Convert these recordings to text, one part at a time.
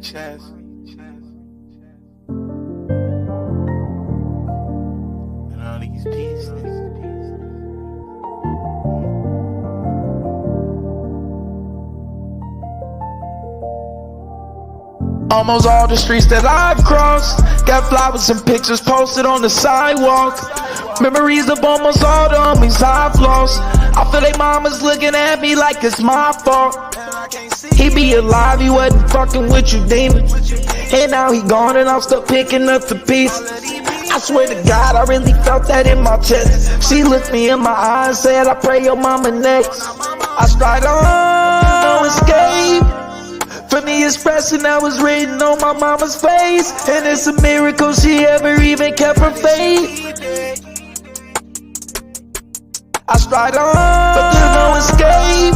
chest. And all these pieces. Almost all the streets that I've crossed got flowers and pictures posted on the sidewalk. Memories of almost all the homies I've lost. I feel like mama's looking at me like it's my fault. He be alive, he wasn't fucking with you, demon. And now he gone and I'm still picking up the pieces. I swear to God, I really felt that in my chest. She looked me in my eyes, said, I pray your mama next. I tried to escape from the expression that was written on my mama's face. And it's a miracle she ever even kept her faith. I tried but there's no escape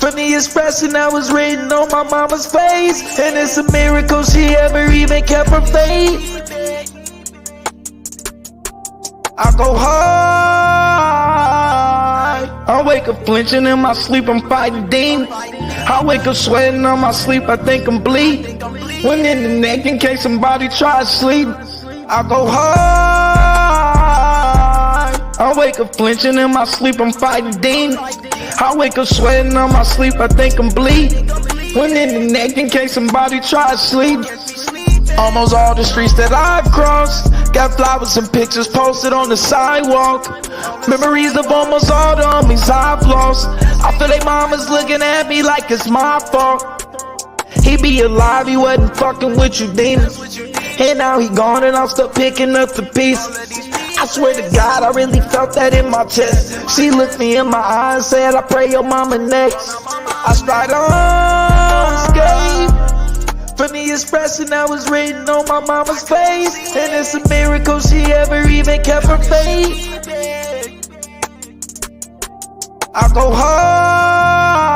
from the expression that was written on my mama's face. And it's a miracle she ever even kept her faith. I go high, I wake up flinching in my sleep, I'm fighting demons. I wake up sweating on my sleep, I think I'm bleeding. One in the neck in case somebody tries to sleep. I go high, I wake up flinching in my sleep, I'm fighting demons. I wake up sweating on my sleep, I think I'm bleeding. One in the neck in case somebody tries to sleep. Almost all the streets that I've crossed got flowers and pictures posted on the sidewalk. Memories of almost all the homies I've lost. I feel like mama's looking at me like it's my fault. He be alive, he wasn't fucking with you, demon. And now he gone and I'm still picking up the pieces. I swear to God, I really felt that in my chest. She looked me in my eyes, said, I pray your mama next. I tried to escape from the expression that was written on my mama's face. And it's a miracle she ever even kept her faith. I go high.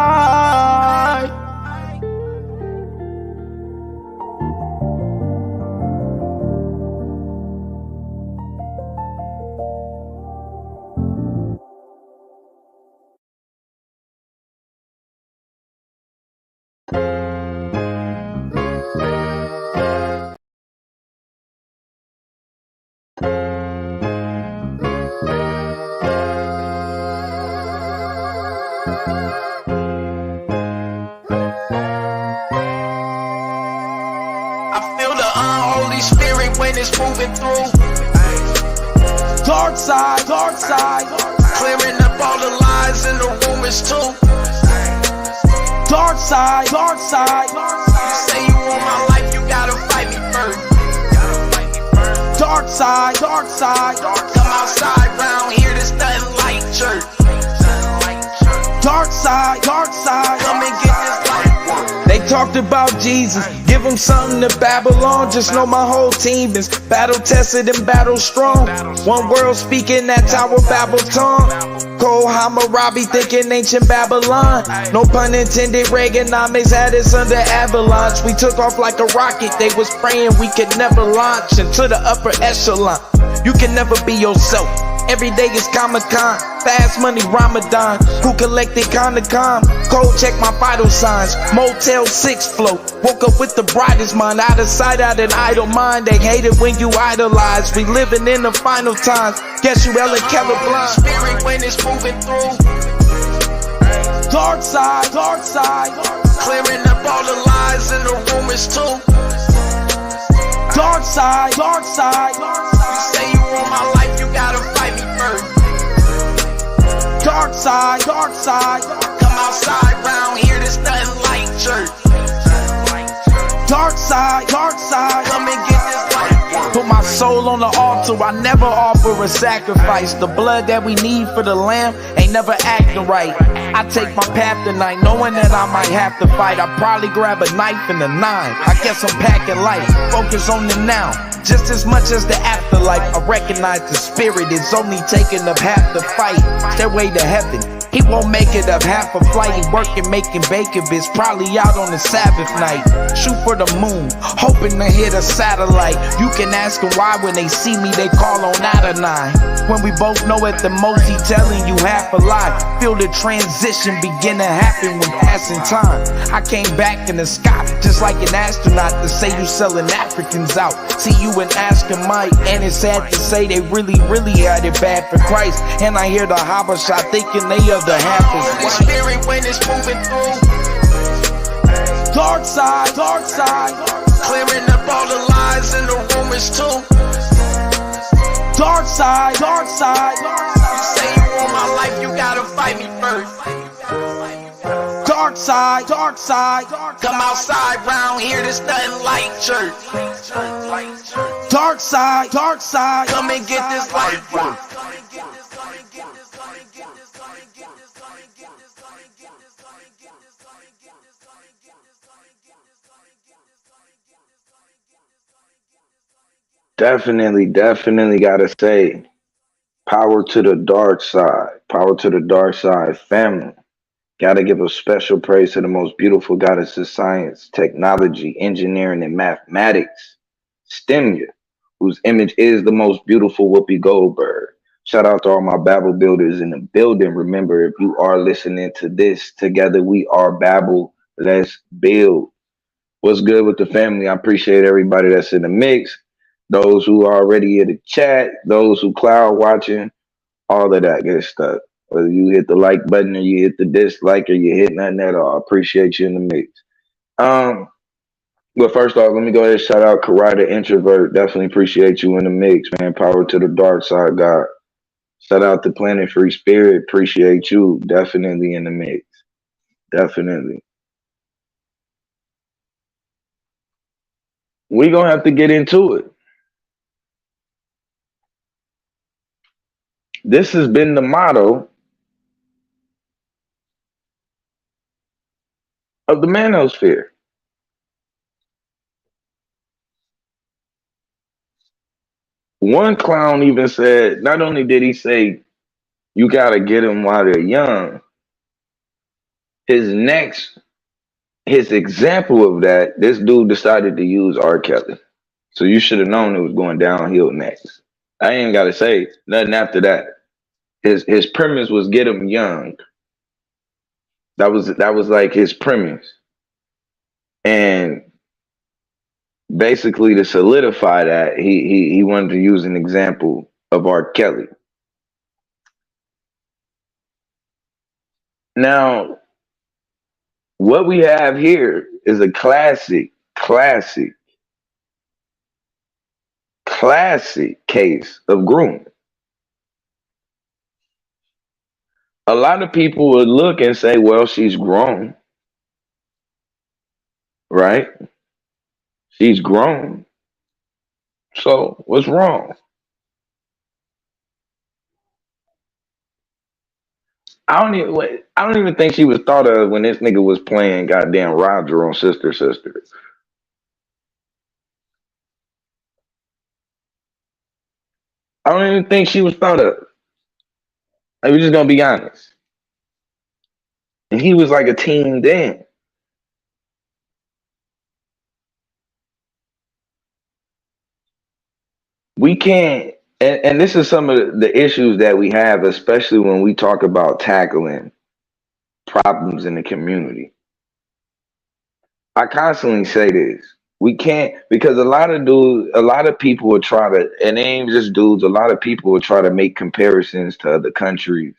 I feel the unholy spirit when it's moving through. Dark side, clearing up all the lies in the rumors too. Dark side, you say you want my life, you gotta fight me first. Dark side, come outside round here, there's nothing like church. Dark side, come and get this life. They talked about Jesus, give them something to Babylon. Just know my whole team is battle tested and battle strong. One world speaking that Tower Babel tongue. Cole Hammurabi thinking ancient Babylon. No pun intended, Reaganomics had us under avalanche. We took off like a rocket, they was praying we could never launch into the upper echelon. You can never be yourself. Every day is Comic-Con, fast money Ramadan. Who collected Condom? Cold check my vital signs. Motel 6 float. Woke up with the brightest mind. Out of sight, out of idle mind. They hate it when you idolize. We living in the final times. Guess you Ellen Keller blind. Spirit when it's moving through. Dark side, clearing up all the lies and the rumors too. Dark side, you say you want my life, you gotta fight me first. Dark side, come outside round here, there's nothing like church. Dark side, come and get this life. Put my soul on the altar, I never offer a sacrifice. The blood that we need for the lamb ain't never acting right. I take my path tonight, knowing that I might have to fight. I probably grab a knife and a 9. I guess I'm packing light, focus on the now. just as much as the afterlife. I recognize the spirit is only taking up half the fight. Stairway to heaven, he won't make it up half a flight. He working, making bacon, bitch, probably out on the Sabbath night. Shoot for the moon, hoping to hit a satellite. You can ask him why when they see me, they call on Adonai. When we both know at the most he telling you half a lie. Feel the transition begin to happen when passing time. I came back in the sky, just like an astronaut, to say you selling Africans out. See you and asking Mike, and it's sad to say they really had it bad for Christ. And I hear the Habasha thinking they are the half is white. Spirit when it's moving through. Dark side, clearing up all the lies and the rumors too. Dark side. You say you want my life, you gotta fight me first. Dark side. Come outside round here, there's nothing like church. Dark side. Come and get this life work. Definitely gotta say, power to the dark side. Power to the dark side family. Gotta give a special praise to the most beautiful goddess of science, technology, engineering, and mathematics, Stemya, whose image is the most beautiful Whoopi Goldberg. Shout out to all my Babel builders in the building. Remember, if you are listening to this, together we are Babel. Let's build. What's good with the family? I appreciate everybody that's in the mix. Those who are already in the chat, those who cloud watching, all of that good stuff. Whether you hit the like button or you hit the dislike or you hit nothing at all, I appreciate you in the mix. But first off, let me go ahead and shout out Karada Introvert. Definitely appreciate you in the mix, man. Power to the dark side, God. Shout out to Planet Free Spirit. Appreciate you. Definitely in the mix. Definitely. We gonna have to get into it. This has been the motto of the manosphere. One clown even said, not only did he say, you got to get them while they're young, his example of that, this dude decided to use R. Kelly. So you should have known it was going downhill next. I ain't got to say nothing after that. His premise was get them young. That was like his premise. And basically to solidify that, he wanted to use an example of R. Kelly. Now, what we have here is a classic case of grooming. A lot of people would look and say, well, she's grown, right? She's grown. So what's wrong? I don't even think she was thought of when this nigga was playing goddamn Roger on Sister Sister. I don't even think she was thought of. Like, we're just gonna be honest. And he was like a teen then. We can't, and this is some of the issues that we have, especially when we talk about tackling problems in the community. I constantly say this. We can't, because a lot of people will try to, and it ain't just dudes, a lot of people will try to make comparisons to other countries.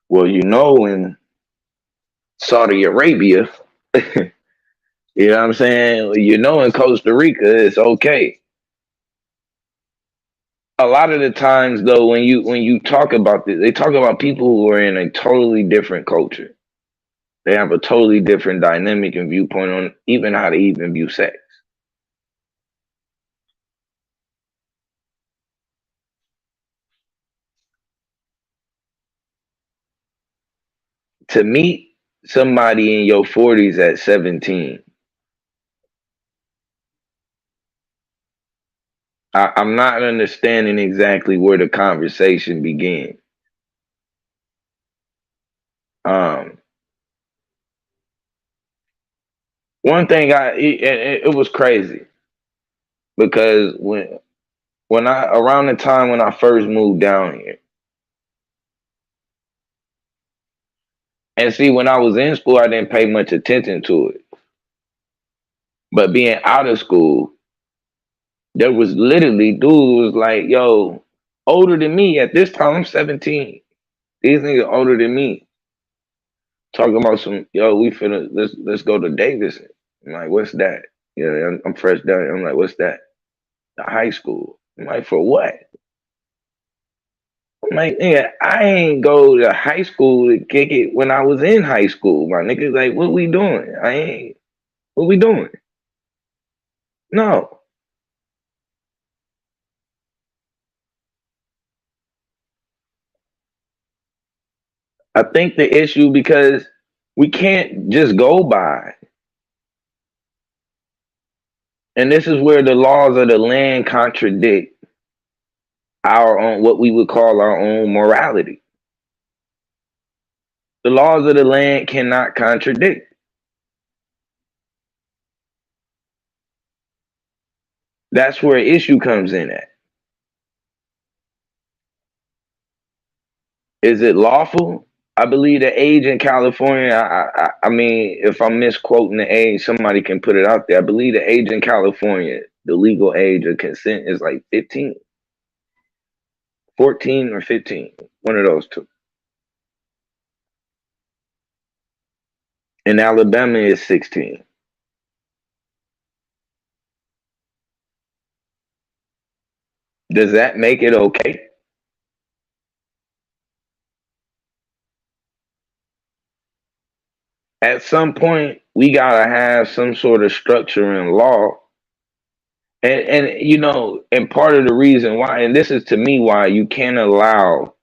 Well, in Saudi Arabia, you know what I'm saying? In Costa Rica, it's okay. A lot of the times though, when you talk about this, they talk about people who are in a totally different culture. They have a totally different dynamic and viewpoint on even how to even view sex. To meet somebody in your 40s at 17 I'm not understanding exactly where the conversation began. Um, One thing it was crazy because when I around the time when I first moved down here, and see when I was in school, I didn't pay much attention to it. But being out of school, there was literally dudes was like, yo, older than me at this time. I'm 17. These niggas older than me talking about some, yo, we finna let's go to Davidson. I'm like, what's that? Yeah, I'm fresh down. I'm like, what's that? The high school. I'm like, for what? I'm like, yeah, I ain't go to high school to kick it when I was in high school. My niggas like, what we doing? I ain't. What we doing? No. I think the issue because we can't just go by, and this is where the laws of the land contradict our own, what we would call our own morality. The laws of the land cannot contradict. That's where an issue comes in at. Is it lawful? I believe the age in California, I mean, if I'm misquoting the age, somebody can put it out there. I believe the age in California, the legal age of consent is like 15, 14 or 15, one of those two. In Alabama, is 16. Does that make it okay? At some point, we gotta have some sort of structure in law. And you know, and part of the reason why, and this is to me why you can't allow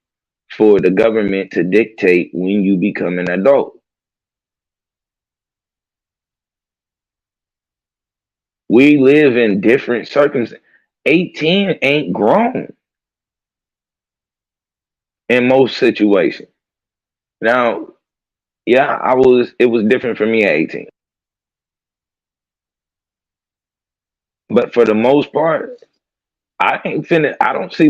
for the government to dictate when you become an adult. We live in different circumstances. 18 ain't grown in most situations. Now, yeah, it was different for me at 18. But for the most part, I ain't finna. I don't see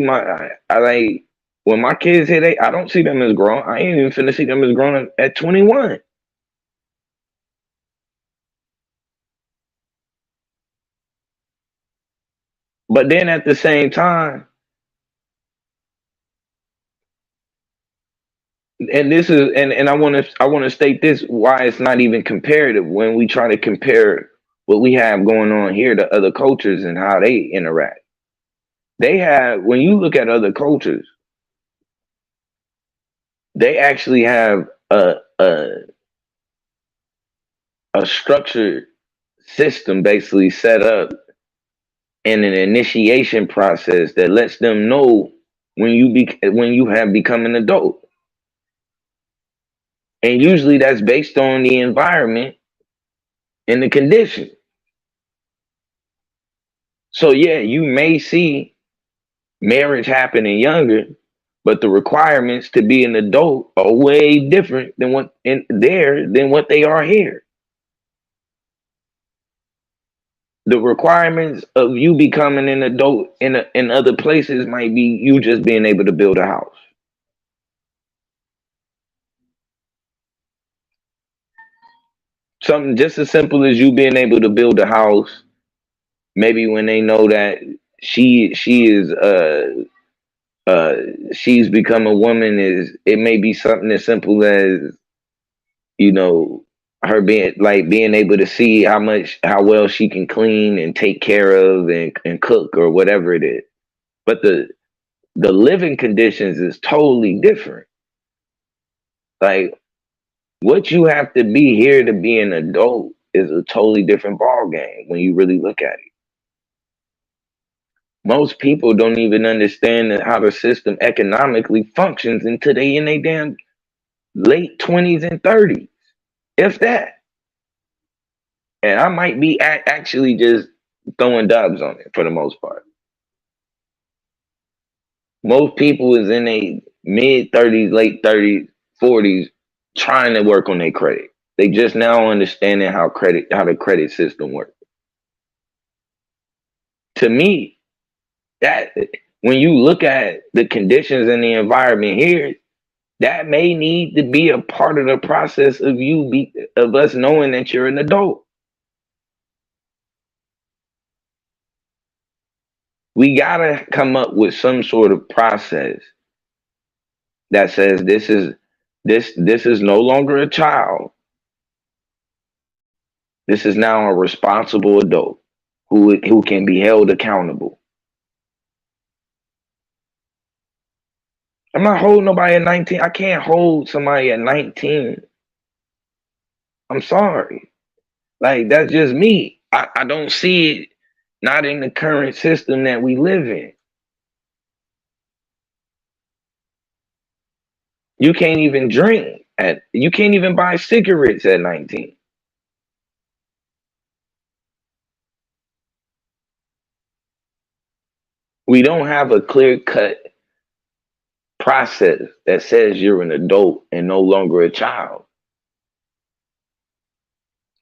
I like when my kids hit eight. I don't see them as grown. I ain't even finna see them as grown at 21. But then at the same time, and this is and I want to state this why it's not even comparative when we try to compare what we have going on here to other cultures and how they interact. They have when you look at other cultures, they actually have a structured system basically set up and an initiation process that lets them know when you have become an adult. And usually that's based on the environment and the condition. So yeah, you may see marriage happening younger, but the requirements to be an adult are way different than what in there than what they are here. The requirements of you becoming an adult in other places might be you just being able to build a house. Something just as simple as you being able to build a house. Maybe when they know that she is uh she's become a woman, is it may be something as simple as you know her being able to see how well she can clean and take care of and cook or whatever it is. But the living conditions is totally different. Like what you have to be here to be an adult is a totally different ball game when you really look at it. Most people don't even understand how the system economically functions until they in their damn late 20s and 30s, if that. And I might be actually just throwing dubs on it for the most part. Most people is in a mid 30s, late 30s, 40s trying to work on their credit. They just now understanding how the credit system works. To me, that when you look at the conditions and the environment here, that may need to be a part of the process of of us knowing that you're an adult. We gotta come up with some sort of process that says this is no longer a child. This is now a responsible adult who can be held accountable. I'm not holding nobody at 19. I can't hold somebody at 19. I'm sorry. Like, that's just me. I don't see it, not in the current system that we live in. You can't even you can't even buy cigarettes at 19. We don't have a clear cut process that says you're an adult and no longer a child.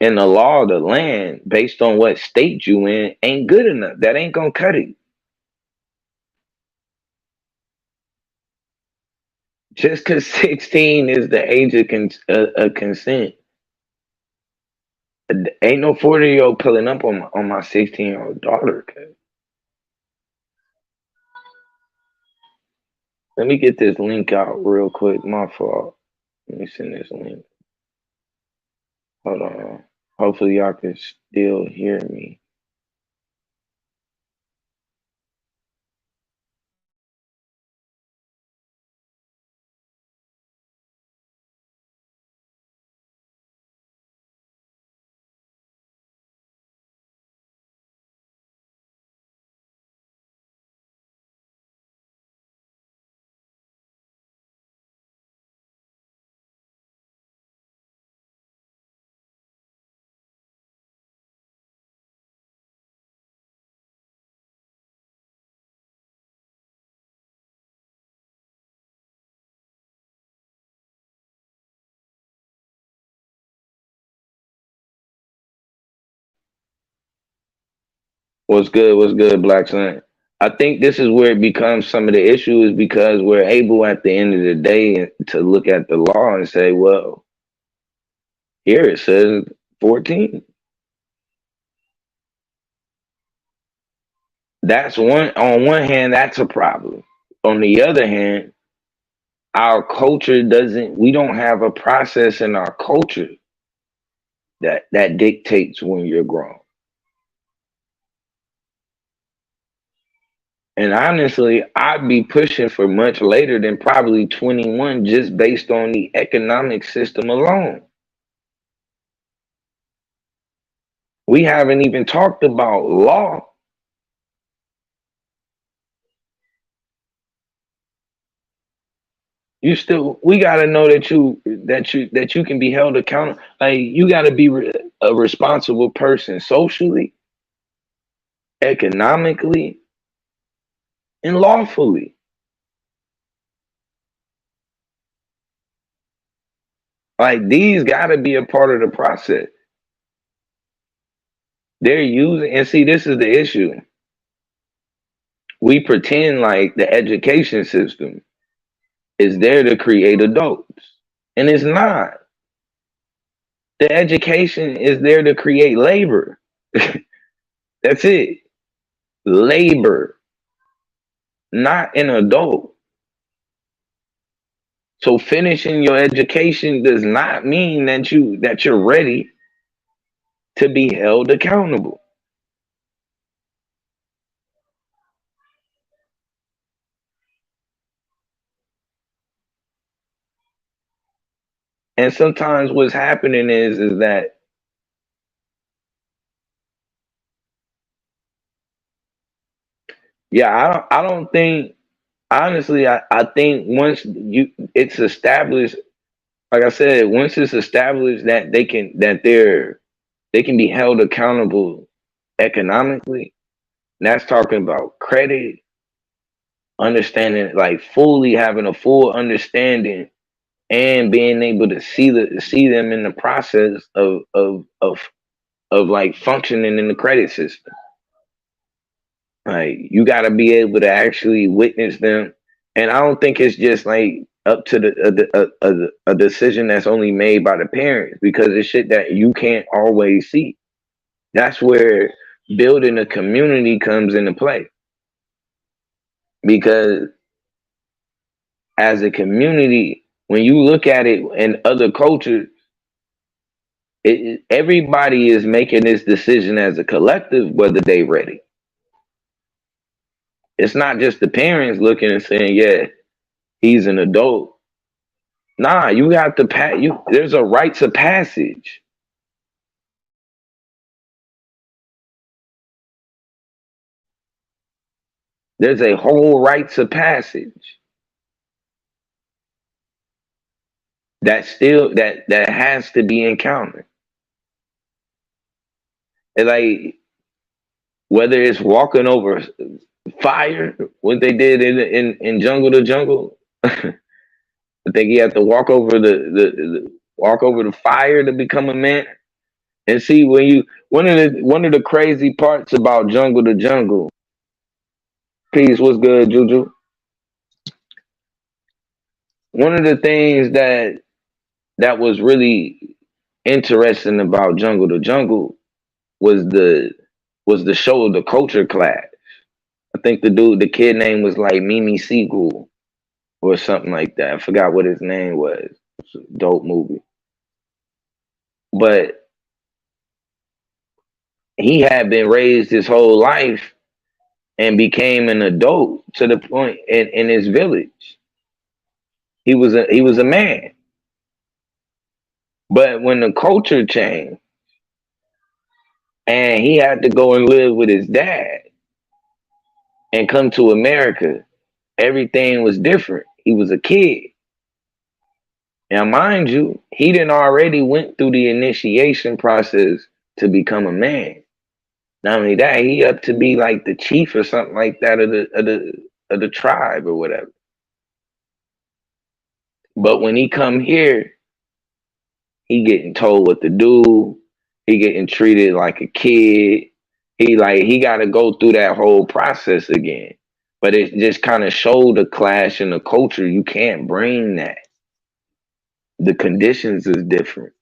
And the law of the land, based on what state you in, ain't good enough. That ain't gonna cut it. Just because 16 is the age of consent, ain't no 40-year-old pulling up on my 16-year-old daughter. Let me get this link out real quick. My fault. Let me send this link. Hold on. Hopefully y'all can still hear me. What's good? What's good, Black Son? I think this is where it becomes some of the issue is because we're able at the end of the day to look at the law and say, well, here it says 14. That's on one hand, that's a problem. On the other hand, our culture we don't have a process in our culture that dictates when you're grown. And honestly, I'd be pushing for much later than probably 21 just based on the economic system alone. We haven't even talked about law. We got to know that you can be held accountable. Like, you got to be a responsible person socially, economically, and lawfully. Like, these got to be a part of the process. They're using, and see, this is the issue. We pretend like the education system is there to create adults, and it's not. The education is there to create labor. That's it. Labor, not an adult. So finishing your education does not mean that you're ready to be held accountable. And sometimes what's happening is that I don't think, honestly, I think once it's established, like I said, once it's established that they can be held accountable economically, and that's talking about credit, understanding, like fully having a full understanding and being able to see them in the process of like functioning in the credit system. Like you got to be able to actually witness them, and I don't think it's just like up to a decision that's only made by the parents, because it's shit that you can't always see. That's where building a community comes into play, because as a community, when you look at it in other cultures, everybody is making this decision as a collective whether they ready. It's not just the parents looking and saying, "Yeah, he's an adult." Nah, you have to pass. There's a rites of passage. There's a whole rites of passage that has to be encountered. And like whether it's walking over fire, what they did in Jungle to Jungle. I think he had to walk over walk over the fire to become a man. And see, when you one of the crazy parts about Jungle to Jungle. Peace, what's good, Juju? One of the things that was really interesting about Jungle to Jungle was the show of the culture clash. I think the kid name was like Mimi Seagull or something like that. I forgot what his name was. It's a dope movie. But he had been raised his whole life and became an adult to the point in his village. He was a man. But when the culture changed and he had to go and live with his dad and come to America, everything was different. He was a kid. Now, mind you, he didn't already went through the initiation process to become a man. Not only that, he up to be like the chief or something like that of the tribe or whatever. But when he come here, he getting told what to do. He getting treated like a kid. He got to go through that whole process again. But it just kind of showed a clash in the culture. You can't bring that. The conditions is different.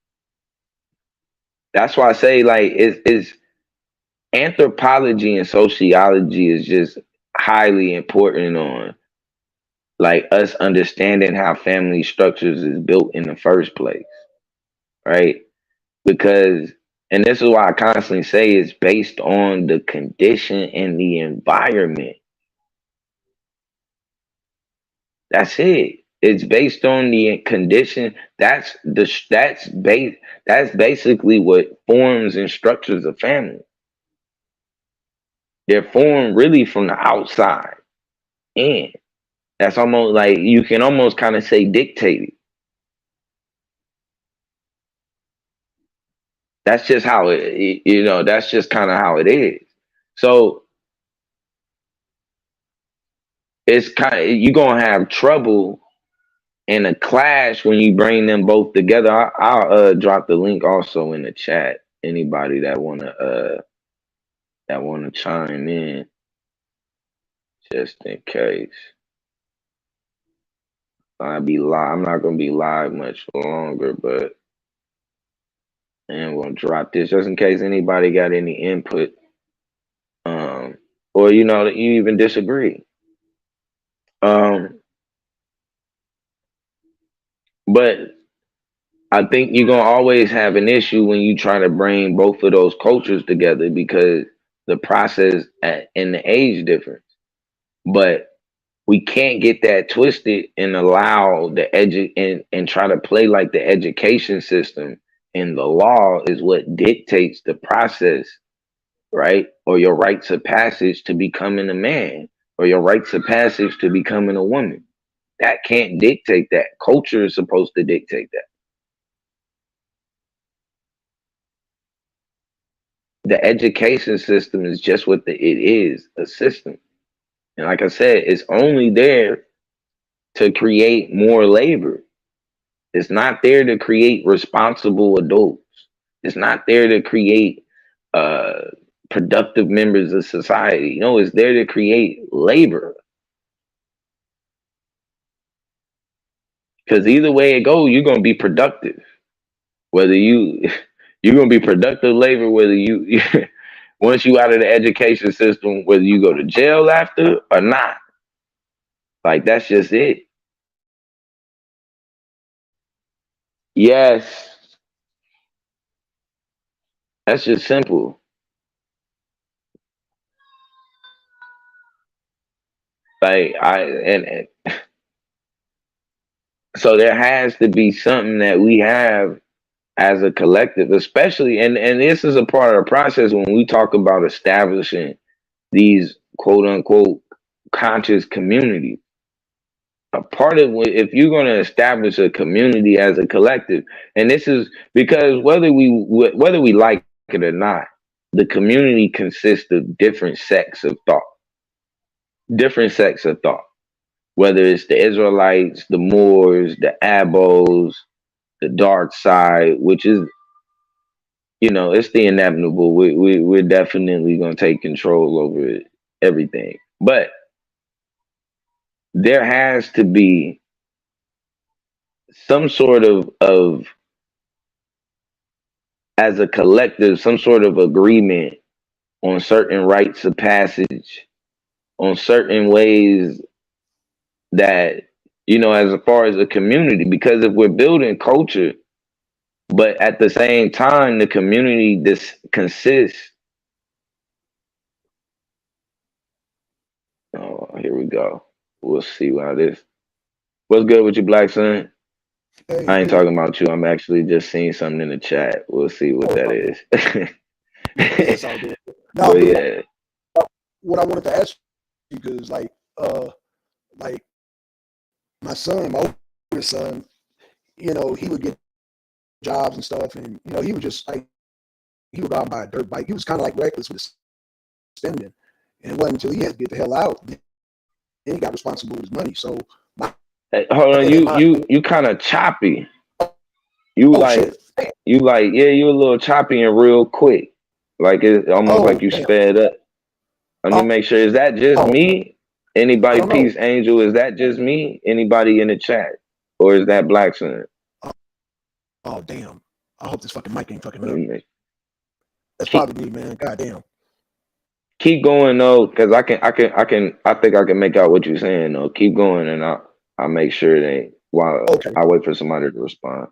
That's why I say like it's anthropology and sociology is just highly important on like us understanding how family structures is built in the first place, right? Because and this is why I constantly say it's based on the condition and the environment. That's it. It's based on the condition. That's basically what forms and structures a family. They're formed really from the outside in. That's almost like you can almost kind of say dictated. That's just how that's just kind of how it is. So it's kind of you're gonna have trouble and a clash when you bring them both together. I'll drop the link also in the chat. Anybody that wanna chime in, just in case. I'll be live. I'm not gonna be live much longer, but I'm gonna drop this just in case anybody got any input, or that you even disagree. But I think you're gonna always have an issue when you try to bring both of those cultures together because the process and the age difference. But we can't get that twisted and allow and try to play like the education system and the law is what dictates the process, right? Or your rites of passage to becoming a man, or your rites of passage to becoming a woman. That can't dictate that. Culture is supposed to dictate that. The education system is just what it is, a system. And like I said, it's only there to create more labor. It's not there to create responsible adults. It's not there to create uh, productive members of society. No, it's there to create labor. Because either way it goes, you're gonna be productive. Whether you're gonna be productive labor, whether you once you out of the education system, whether you go to jail after or not. Like that's just it. Yes, that's just simple. Like and so there has to be something that we have as a collective, especially and this is a part of the process when we talk about establishing these quote unquote conscious communities. A part of if you're going to establish a community as a collective, and this is because whether we like it or not, the community consists of different sects of thought, whether it's the Israelites, the Moors, the Abos, the dark side, which is, it's the inevitable. We're definitely going to take control over everything, but there has to be some sort of as a collective, some sort of agreement on certain rites of passage, on certain ways that, as far as a community, because if we're building culture, but at the same time, the community this consists. Oh, here we go. We'll see how this. What's good with you, Black Son? Hey, I ain't good. talking about you. I'm actually just seeing something in the chat. We'll see what Oh, that is. yeah, it's all good. Now, But Blue, yeah, what I wanted to ask you because, like my son, my oldest son, he would get jobs and stuff, and he would just like he would go out and buy a dirt bike. He was kind of like reckless with his spending, and it wasn't until he had to get the hell out then he got responsible with his money. So my hey, hold on. dad and my You kind of choppy. You oh like shit, damn. yeah. You a little choppy and real quick. Like it's almost like Oh you damn, sped up. Let me oh, make sure. Is that just oh me? I Anybody, don't know. Peace Angel? Is that just me? Anybody in the chat, or is that Black Son? Oh, oh damn, I hope this fucking mic ain't fucking Let up. me make- That's Keep probably me, man. God damn. keep going though, because I think I can make out what you're saying though. Keep going, and I'll make sure they while Okay, I wait for somebody to respond.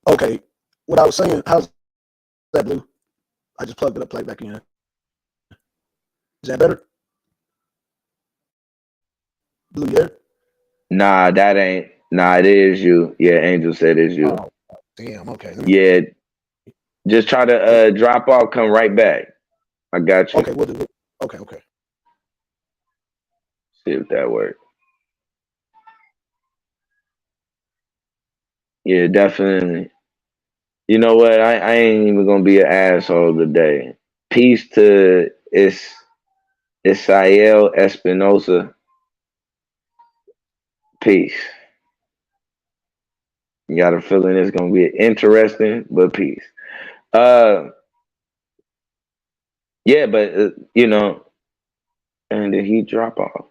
okay. What I was saying, how's that, Blue? I just plugged it up, plug it back in. Is that better? Blue, you there? Nah, that ain't. Nah, it is you. Yeah, Angel said it's you. Oh, damn. Okay. Yeah, just try to Hey, drop off, come right back. I got you. okay, we'll do it. Okay. See if that works. Yeah, definitely. You know what? I ain't even gonna be an asshole today. Peace to Isael Espinosa. Peace. You got a feeling it's gonna be interesting, but peace. Uh, yeah, but and did he drop off?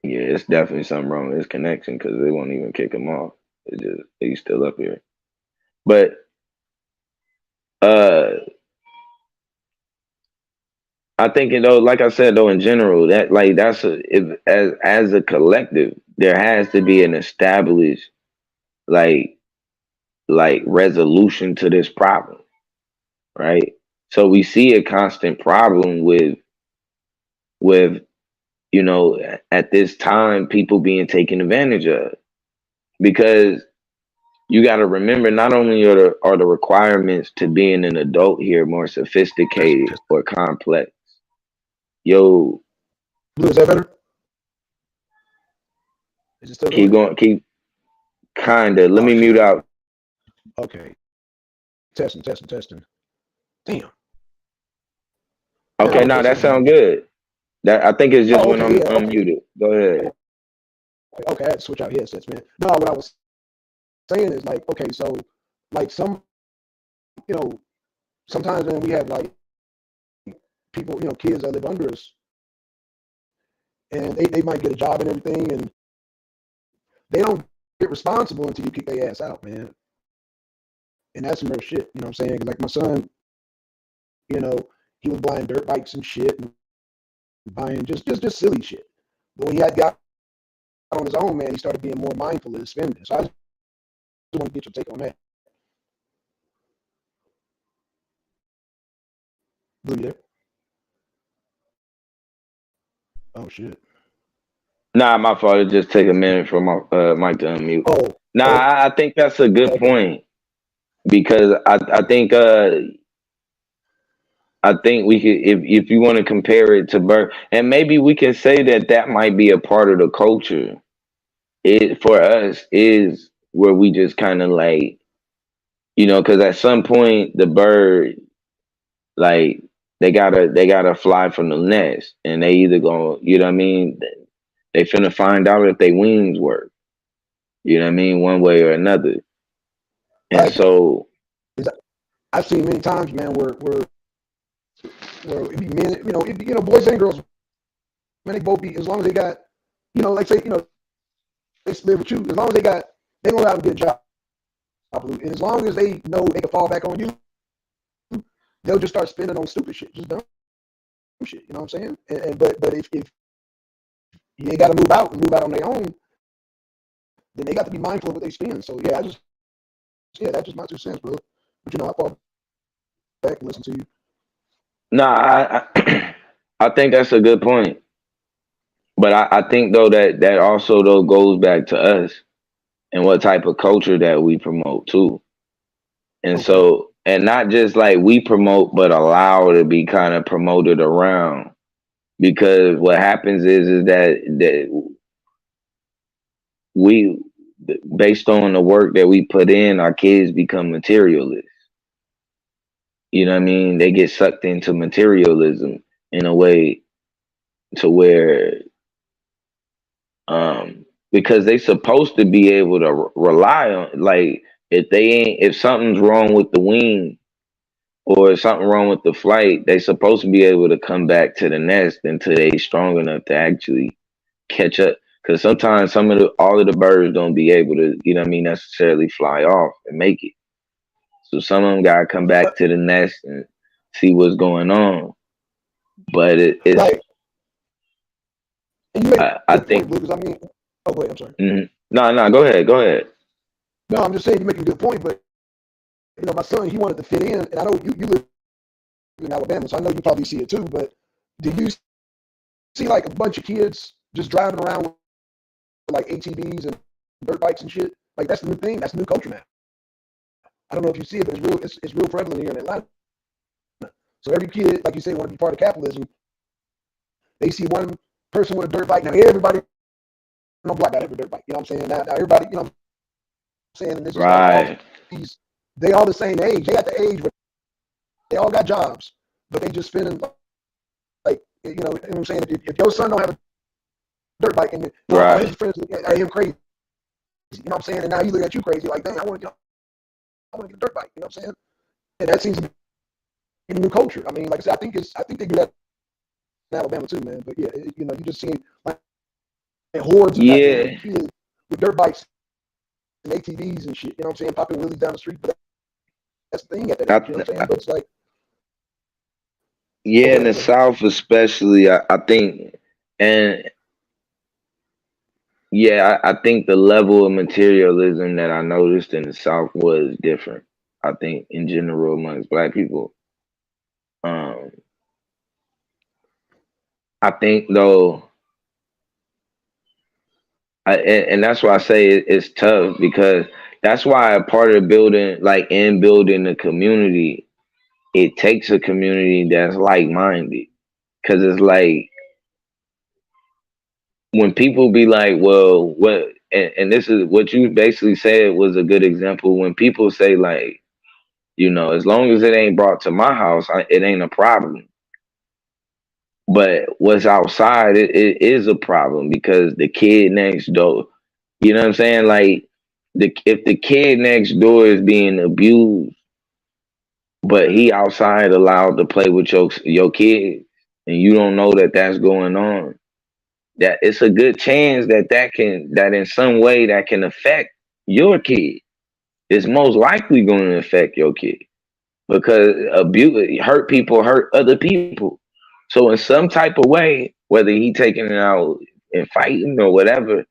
Yeah, it's definitely something wrong with his connection because they won't even kick him off. It just he's still up here. But uh, I think like I said though, in general, that like that's if as a collective, there has to be an established like resolution to this problem, right? So we see a constant problem with at this time people being taken advantage of because you got to remember not only are the requirements to being an adult here more testing, sophisticated testing. or complex. Yo, Blue, is that better? Is it still keep going? going, keep kinda. Let Oh me mute shit. out. Okay. Testing. Damn. And I Okay, was now just that saying, sounds good. That I think it's just oh, when okay, I'm yeah, okay, unmuted. Go ahead. okay. I had to switch out headsets, man. No, what I was saying is like, okay, so like you know, sometimes when we have like people, kids that live under us, and they might get a job and everything, and they don't get responsible until you kick their ass out, man. And that's some real shit. You know what I'm saying? 'Cause like my son, you know, he was buying dirt bikes and shit, and buying just silly shit. But when he had got on his own, man, he started being more mindful of his spending. So I just want to get your take on that. Blue, you there? Oh shit. Nah, my fault. It just take a minute for my mic to unmute. Oh, Nah, oh, I think that's a good okay. point because I think we could if you want to compare it to birth, and maybe we can say that that might be a part of the culture. It for us is where we just kind of like because at some point the bird like they gotta fly from the nest, and they either gonna what I mean they finna find out if they wings work. You know what I mean, one way or another. And Like so I've seen many times, man, where it be men, boys and girls, when they both be, as long as they got, like say, they live with you, as long as they don't have to get a job, and as long as they know they can fall back on you, they'll just start spending on stupid shit, just dumb shit. You know what I'm saying? But if they got to move out on their own, then they got to be mindful of what they spend. So that's just my 2 cents, bro. But I fall back and listen to you. nah, I I think that's a good point. But I think though that also though goes back to us and what type of culture that we promote too. And Okay. so and not just like we promote, but allow to be kind of promoted around. Because what happens is that we based on the work that we put in, our kids become materialists. You know what I mean? They get sucked into materialism in a way to where because they supposed to be able to rely on like if something's wrong with the wing or something wrong with the flight, they supposed to be able to come back to the nest until they strong enough to actually catch up. Because sometimes all of the birds don't be able to, necessarily fly off and make it. So some of them gotta come back But to the nest and see what's going on. But it's like, and you make I a good point, think Blue, because I mean, oh, wait, I'm sorry. no, go ahead. No, I'm just saying you're making a good point, but my son, he wanted to fit in, and I know you live in Alabama, so I know you probably see it too. But do you see like a bunch of kids just driving around with like ATVs and dirt bikes and shit? Like that's the new thing. That's the new culture now. I don't know if you see it, but it's real. It's real prevalent here in Atlanta. So every kid, like you say, want to be part of capitalism. They see one person with a dirt bike. Now everybody on the block got every dirt bike. You know what I'm saying? Now everybody, you know what I'm saying? And this is like all Right. these. They all the same age. They at the age where they all got jobs, but they just spending like you know what I'm saying. If your son don't have a dirt bike and all his Right. friends look at him crazy, you know what I'm saying? And now he look at you crazy, like, dang, I want to get a dirt bike. You know what I'm saying? And that seems to be a new culture. I mean, like I said, I think they do that in Alabama too, man. But yeah, you just see like hordes of goddamn Yeah. kids with dirt bikes and ATVs and shit. You know what I'm saying? Popping wheelies down the street. But that's the thing at that age. You know what I'm saying? But it's like, oh, Yeah, go in ahead, the go ahead. South especially, I think, and yeah, I think the level of materialism that I noticed in the South was different. I think in general amongst Black people, um, I think though, and that's why I say it's tough because that's why a part of building, like in building the community, it takes a community that's like minded. Because it's like when people be like, well, what, and this is what you basically said was a good example. When people say, like, as long as it ain't brought to my house, it ain't a problem. But what's outside, it is a problem because the kid next door, you know what I'm saying? Like if the kid next door is being abused, but he outside allowed to play with your kid, and you don't know that that's going on, that it's a good chance that that in some way that can affect your kid. It's most likely going to affect your kid because abuse hurt people hurt other people. So in some type of way, whether he taking it out and fighting or whatever,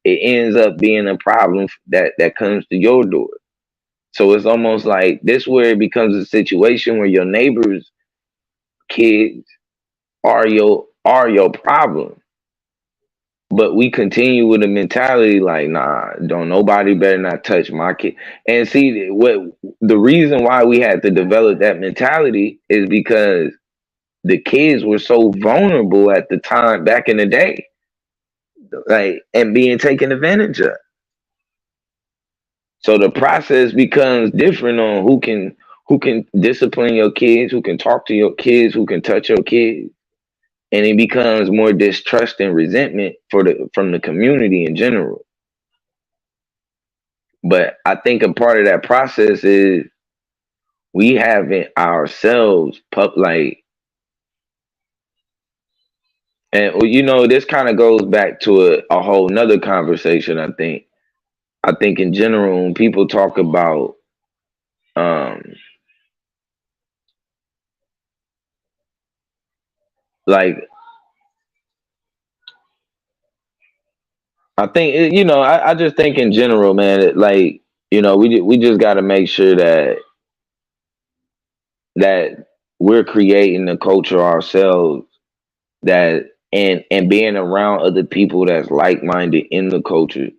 it ends up being a problem that comes to your door. So it's almost like this where it becomes a situation where your neighbors' kids are your problem. But we continue with a mentality like, nah, don't nobody better not touch my kid. And see what the reason why we had to develop that mentality is because the kids were so vulnerable at the time back in the day, like and being taken advantage of. So the process becomes different on who can discipline your kids, who can talk to your kids, who can touch your kids. And it becomes more distrust and resentment from the community in general. But I think a part of that process is we haven't ourselves like, and this kind of goes back to a whole nother conversation. I think in general when people talk about um like I think I just think in general, man, like we just got to make sure that we're creating the culture ourselves, that and being around other people that's like-minded in the culture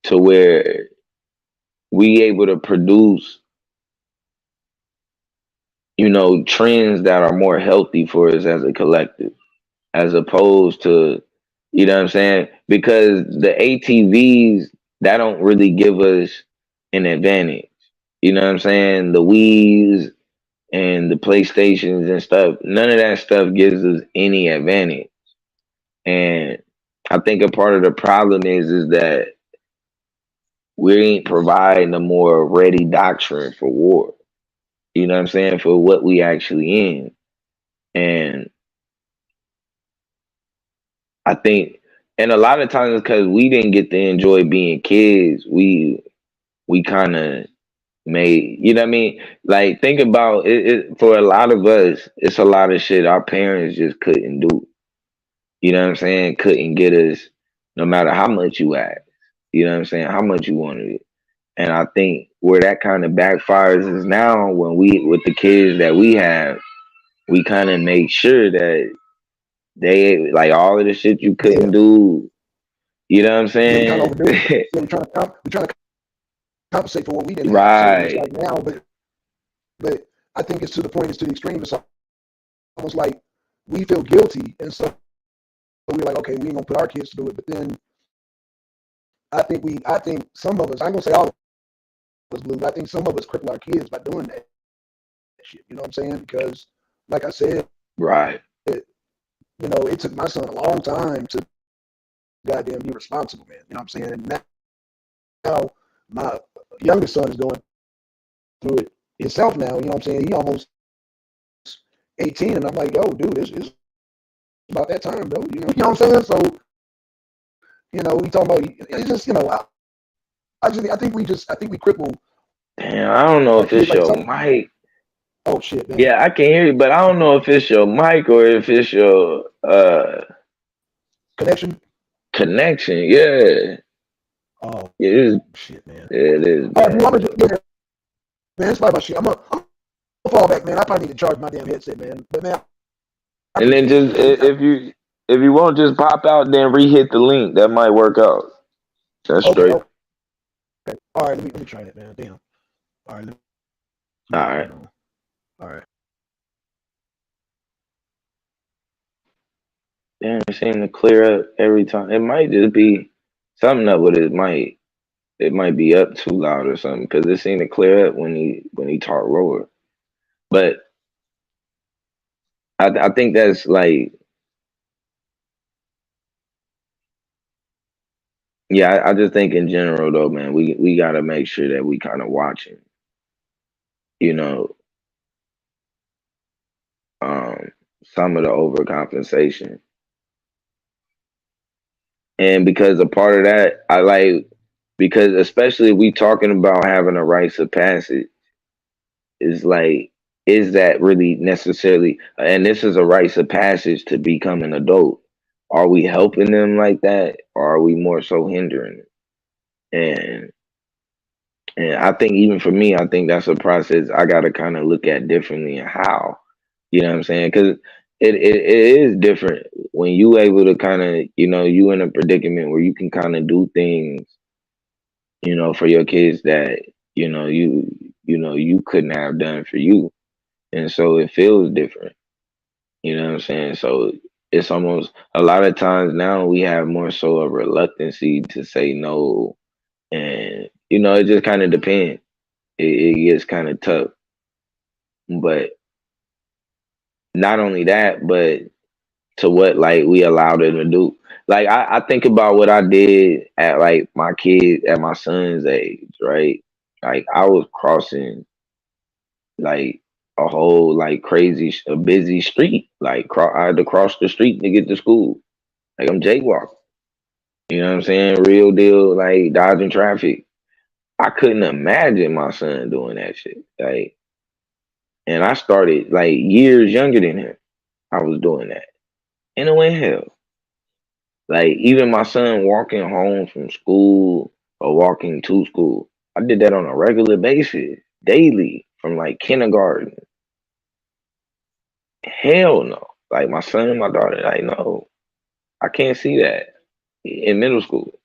to where we able to produce trends that are more healthy for us as a collective, as opposed to, what I'm saying? Because the ATVs, that don't really give us an advantage. You know what I'm saying? The Wii's and the PlayStations and stuff, none of that stuff gives us any advantage. And I think a part of the problem is that we ain't providing a more ready doctrine for war. You know what I'm saying? For what we actually in. And I think, and a lot of times because we didn't get to enjoy being kids, we kind of made, you know what I mean? Like think about it, for a lot of us, it's a lot of shit our parents just couldn't do. You know what I'm saying? Couldn't get us, no matter how much you asked. You know what I'm saying? How much you wanted it. And I think where that kind of backfires is now when we, with the kids that we have, we kind of make sure that they, like all of the shit you couldn't Yeah, do. You know what I'm yeah, we trying to saying? overdo it. Yeah, we trying to compensate for what we didn't have. So it's Right. like now, but I think it's to the point, it's to the extreme. It's almost like we feel guilty, and so we're like, okay, we ain't gonna put our kids to do it. But then I think some of us, I'm gonna say all of us, Blue, but I think some of us cripple our kids by doing that shit. You know what I'm saying? Because, like I said, Right. it took my son a long time to goddamn be responsible, man. You know what I'm saying? And now my youngest son is going through it himself now. You know what I'm saying? He almost 18, and I'm like, yo, dude, it's about that time, bro. You know what I'm saying? So, we talk about it's just, I think we cripple Damn, I don't know our if kids it's like your some. mic. Oh shit, man. Yeah, I can hear you, but I don't know if it's your mic or if it's your Connection. connection. Yeah. Oh It is. shit, man. It is All right, dude, bad. I'm gonna just, yeah, man. It's probably my shit. I'm gonna fall back, man. I probably need to charge my damn headset, man. But man, I And then appreciate it, just man. if you won't just pop out, then re-hit the link. That might work out. That's Okay, straight. okay. All right, let me try that, man. Damn. All right, let All me get right. that on. All right. Damn, it seemed to clear up every time. It might just be something up with it. It might be up too loud or something because it seemed to clear up when he talked lower. But I think that's like Yeah, I just think in general though, man, we gotta make sure that we kind of watching, you know, um, some of the overcompensation, and because a part of that, I like because especially we talking about having a rites of passage is like, is that really necessarily? And this is a rites of passage to become an adult. Are we helping them like that, or are we more so hindering it? And I think even for me, I think that's a process I got to kind of look at differently and how, you know what I'm saying? Because it is different when you able to kind of, you in a predicament where you can kind of do things, for your kids that, you couldn't have done for you. And so it feels different, you know what I'm saying? So it's almost a lot of times now we have more so a reluctancy to say no. And, it just kind of depends. It gets kind of tough. But not only that, but to what like we allowed them to do. Like I think about what I did at like my kid at my son's age, right? Like I was crossing like a whole like a busy street. Like I had to cross the street to get to school. Like I'm jaywalking. You know what I'm saying? Real deal, like dodging traffic. I couldn't imagine my son doing that shit. Like, and I started like years younger than him. I was doing that. And it went hell. Like even my son walking home from school or walking to school, I did that on a regular basis, daily, from like kindergarten. Hell no. Like my son and my daughter, like no, I can't see that in middle school.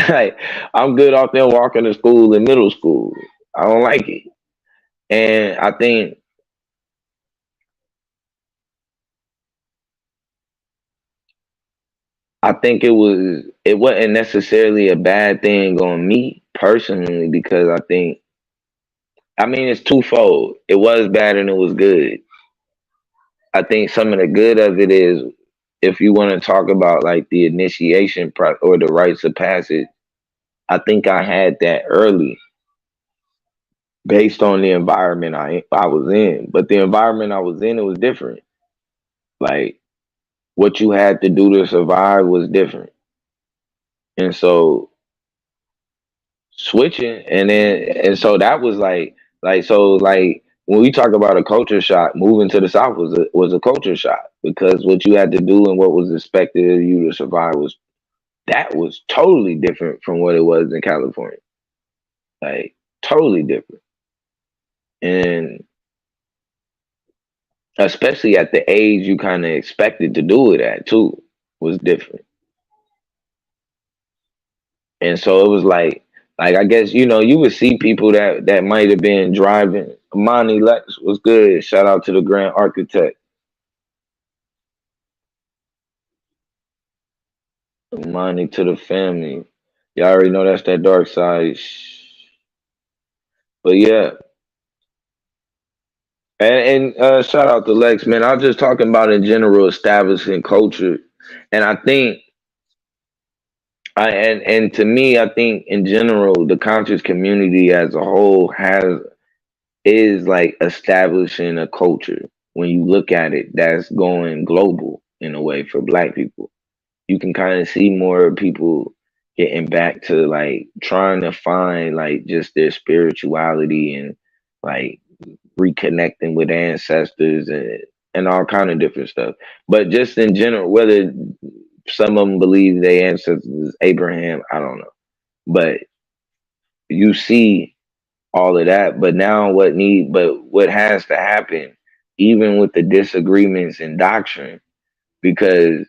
Like I'm good off there walking to school in middle school. I don't like it. And I think it wasn't necessarily a bad thing on me personally because it's twofold. It was bad and it was good. I think some of the good of it is if you want to talk about like the initiation or the rites of passage, I think I had that early based on the environment I was in. But the environment I was in, it was different. Like what you had to do to survive was different. And so switching and so that was like when we talk about a culture shock, moving to the south was a culture shock because what you had to do and what was expected of you to survive was totally different from what it was in California. Like totally different. And especially at the age you kind of expected to do it at too was different. And so it was like I guess you would see people that might have been driving. Monty Lex was good. Shout out to the Grand Architect. Money to the family. Y'all already know that's that dark side. But yeah, and shout out to Lex, man. I was just talking about in general establishing culture, and I think and to me, I think in general the conscious community as a whole is like establishing a culture. When you look at it, that's going global in a way for Black people. You can kind of see more people getting back to like trying to find like just their spirituality and like reconnecting with ancestors and all kind of different stuff. But just in general, whether some of them believe their ancestors is Abraham, I don't know. But you see all of that. But now what has to happen, even with the disagreements in doctrine, because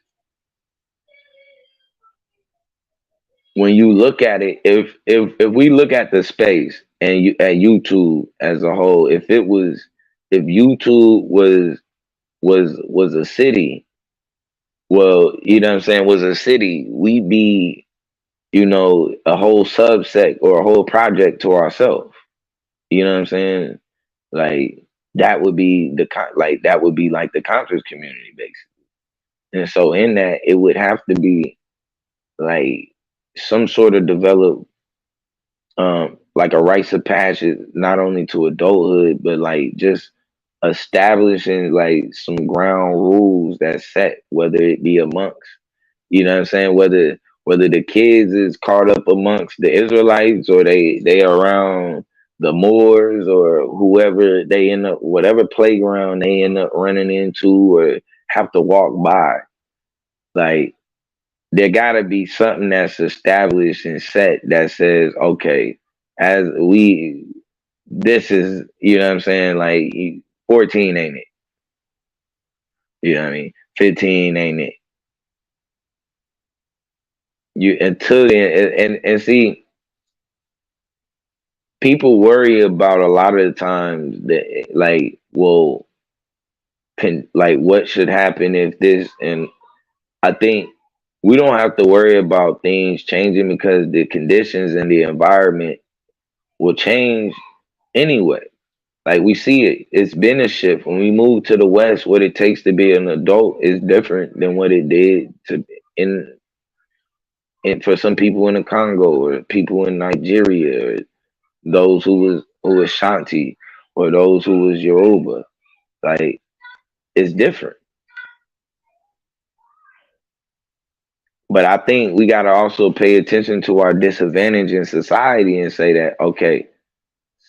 when you look at it, if we look at the space and at YouTube as a whole, if YouTube was a city, well, you know what I'm saying, was a city, we'd be, a whole subset or a whole project to ourselves. You know what I'm saying? Like that would be that would be like the conscious community basically. And so in that it would have to be like some sort of develop like a rites of passage, not only to adulthood, but like just establishing like some ground rules that set, whether it be amongst, you know what I'm saying, whether the kids is caught up amongst the Israelites or they around the Moors or whoever they end up, whatever playground they end up running into or have to walk by. Like there gotta be something that's established and set that says, okay, as we this is, you know what I'm saying, like 14 ain't it? You know what I mean? 15 ain't it? You until then and see, people worry about a lot of the times that like, well, like what should happen if this, and I think we don't have to worry about things changing because the conditions and the environment will change anyway. Like we see it, it's been a shift. When we moved to the West, what it takes to be an adult is different than what it did to in and for some people in the Congo or people in Nigeria, or those who was Shanti or those who was Yoruba. Like it's different. But I think we gotta also pay attention to our disadvantage in society and say that, okay,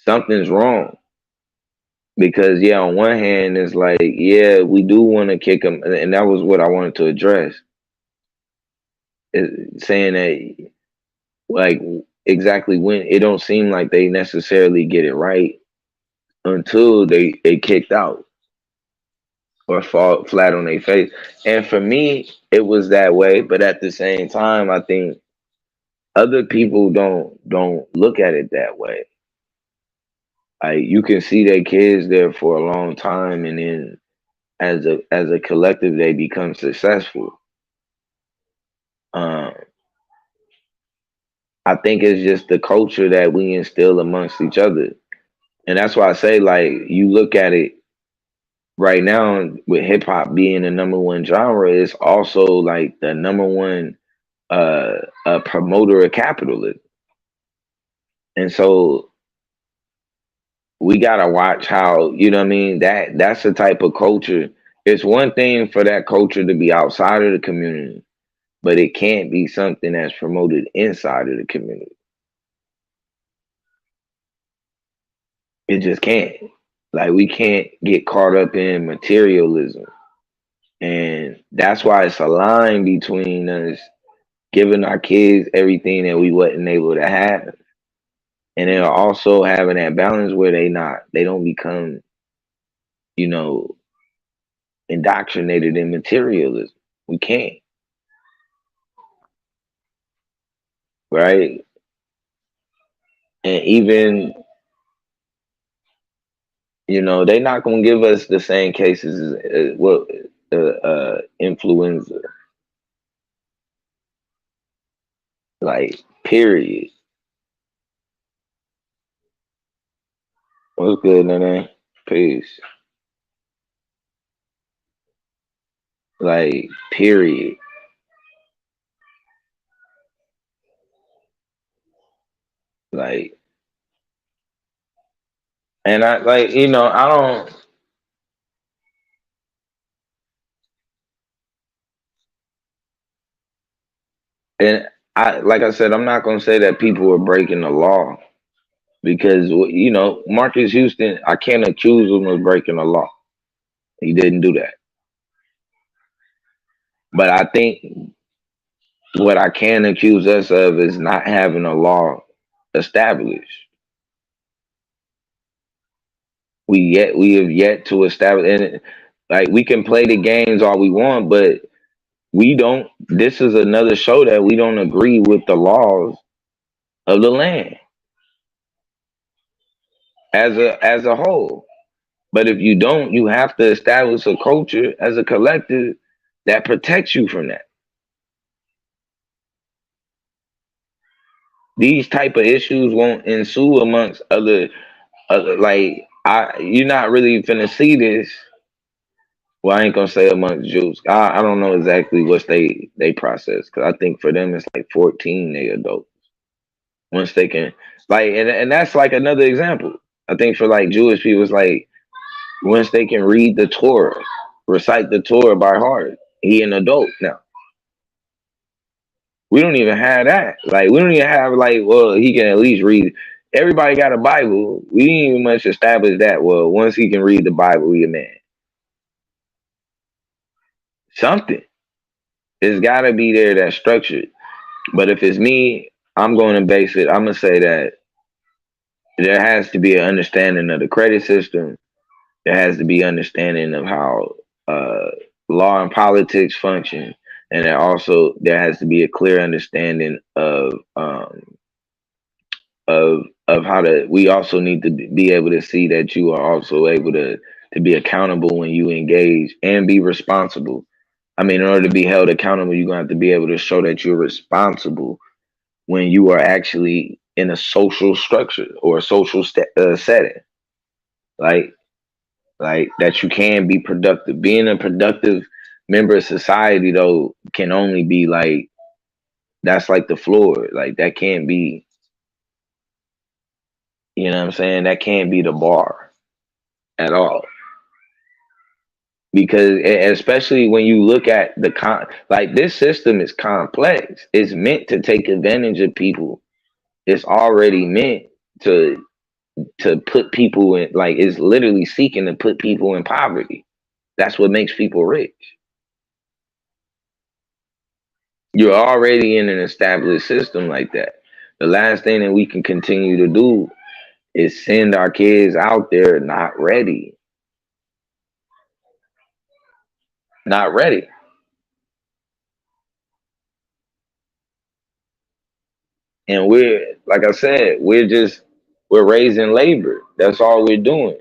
something's wrong. Because yeah, on one hand, it's like, yeah, we do want to kick them, and that was what I wanted to address. Saying that, like, exactly when it don't seem like they necessarily get it right until they kicked out or fall flat on their face. And for me, it was that way. But at the same time, I think other people don't look at it that way. Like you can see their kids there for a long time, and then as a collective, they become successful. Um, I think it's just the culture that we instill amongst each other. And that's why I say, like, you look at it right now with hip hop being the number one genre, it's also like the number one promoter of capitalism. And so we gotta watch how, you know what I mean, that's the type of culture. It's one thing for that culture to be outside of the community, but it can't be something that's promoted inside of the community. It just can't. Like we can't get caught up in materialism. And that's why it's a line between us giving our kids everything that we wasn't able to have. And then also having that balance where they don't become, you know, indoctrinated in materialism. We can't, right? And even, they're not gonna give us the same cases as what influenza, like period. What's good, Nene? Peace. Like period. Like, and I like, I don't. And I, like I said, I'm not gonna say that people are breaking the law because Marcus Houston, I can't accuse him of breaking the law. He didn't do that. But I think what I can accuse us of is not having a law established. We have yet to establish, and like we can play the games all we want, but we don't. This is another show that we don't agree with the laws of the land as a whole. But if you don't, you have to establish a culture as a collective that protects you from that. These type of issues won't ensue amongst other like you're not really finna see this. Well, I ain't gonna say amongst Jews. I don't know exactly what they process because I think for them it's like 14 they adults once they can like and that's like another example. I think for like Jewish people it's like once they can read the Torah, recite the Torah by heart, he an adult now. We don't even have that. Like we don't even have like well he can at least read. Everybody got a Bible. We didn't even much establish that. Well, once he can read the Bible, he a man. Something. It's got to be there that's structured. But if it's me, I'm going to base it. I'm going to say that there has to be an understanding of the credit system. There has to be understanding of how law and politics function, and there has to be a clear understanding of how to. We also need to be able to see that you are also able to be accountable when you engage and be responsible. I mean, in order to be held accountable, you're gonna have to be able to show that you're responsible when you are actually in a social structure or a social setting, like like that you can be productive. Being a productive member of society, though, can only be like that's like the floor. Like that can't be, you know what I'm saying? That can't be the bar at all. Because especially when you look at like this system is complex. It's meant to take advantage of people. It's already meant to put people in like it's literally seeking to put people in poverty. That's what makes people rich. You're already in an established system like that. The last thing that we can continue to do is send our kids out there not ready. Not ready. And we're like I said, we're raising labor. That's all we're doing.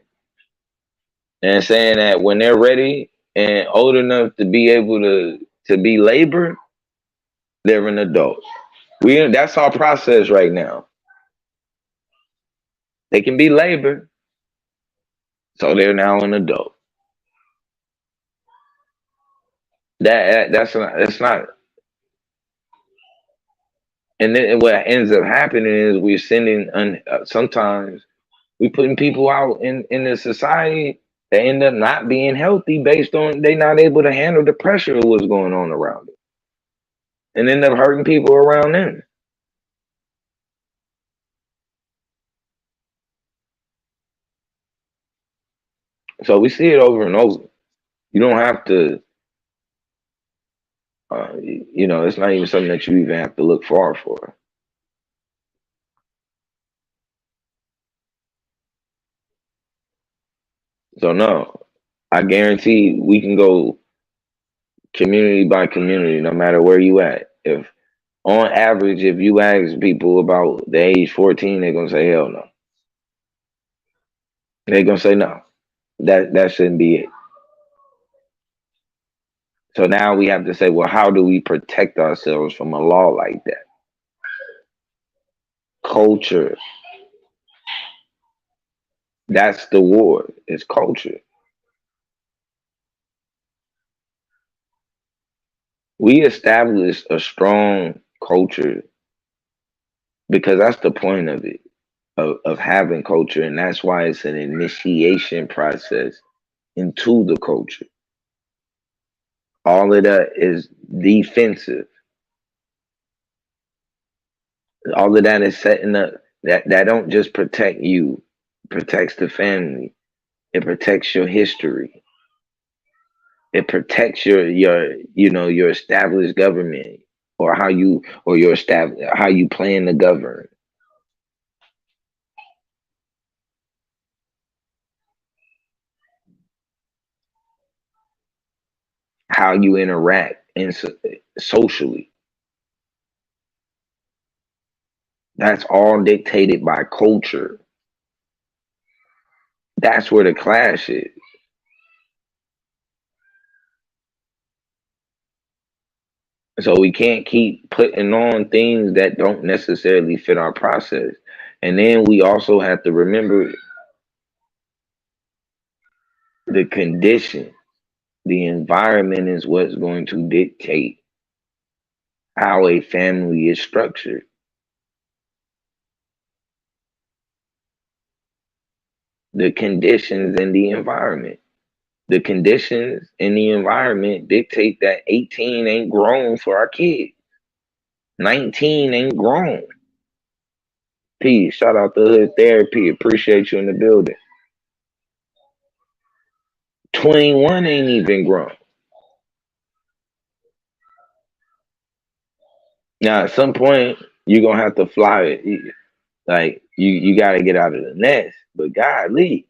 And saying that when they're ready and old enough to be able to be labor, they're an adult. That's our process right now. They can be labor, so they're now an adult. That's not. And then what ends up happening is we're sending. Sometimes we putting people out in the society that end up not being healthy based on they not able to handle the pressure of what's going on around them, and end up hurting people around them. So we see it over and over. You don't have to. It's not even something that you even have to look far for. So no, I guarantee we can go community by community, no matter where you at. If on average, if you ask people about the age 14, they're gonna say hell no. They're gonna say no. That shouldn't be it. So now we have to say, well, how do we protect ourselves from a law like that? Culture. That's the war. It's culture. We establish a strong culture because that's the point of it, of having culture. And that's why it's an initiation process into the culture. All of that is defensive. All of that is setting up that don't just protect you, it protects the family. It protects your history. It protects your established government or how you plan to govern. How you interact socially. That's all dictated by culture. That's where the clash is. So we can't keep putting on things that don't necessarily fit our process. And then we also have to remember the condition The environment is what's going to dictate how a family is structured. The conditions in the environment. The conditions in the environment dictate that 18 ain't grown for our kids. 19 ain't grown. Peace. Shout out to Hood Therapy. Appreciate you in the building. 21 ain't even grown. Now, at some point, you're going to have to fly it. Like, you got to get out of the nest. But golly,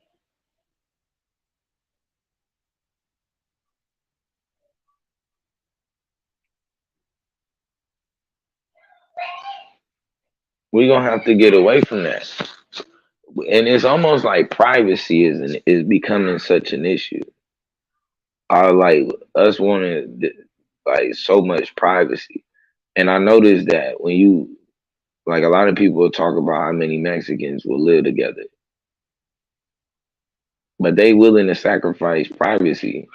we're going to have to get away from that. And it's almost like privacy is becoming such an issue. Like us wanting like so much privacy. And I noticed that when you like a lot of people talk about how many Mexicans will live together, but they willing to sacrifice privacy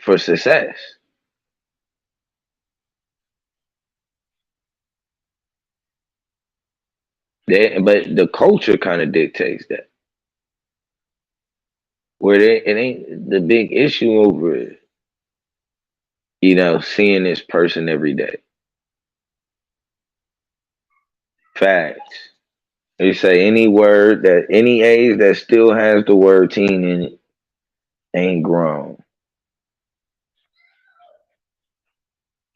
for success. But the culture kind of dictates that. It ain't the big issue over, seeing this person every day. Facts. They say any age that still has the word teen in it ain't grown.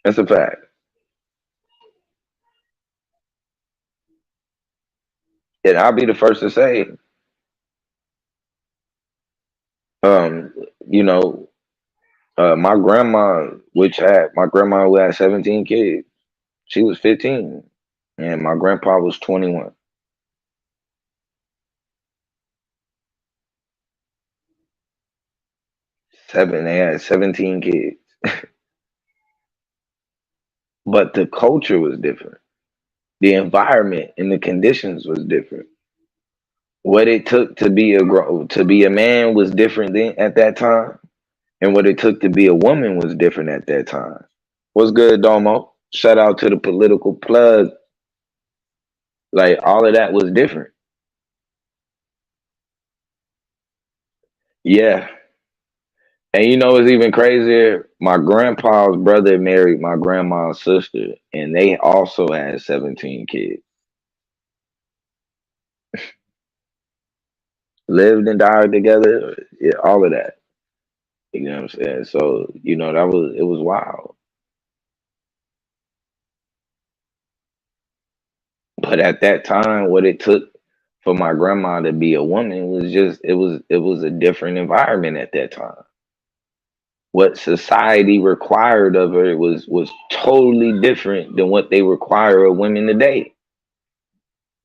That's a fact. And I'll be the first to say, um, you know, my grandma, my grandma who had 17 kids, she was 15, and my grandpa was 21. They had 17 kids, but the culture was different. The environment and the conditions was different. What it took to be a man was different then at that time, and what it took to be a woman was different at that time. What's good, Domo? Shout out to the political plug. Like all of that was different. Yeah. And it's even crazier. My grandpa's brother married my grandma's sister, and they also had 17 kids. Lived and died together. Yeah, all of that. You know what I'm saying? So, it was wild. But at that time, what it took for my grandma to be a woman was just it was a different environment at that time. What society required of her was totally different than what they require of women today.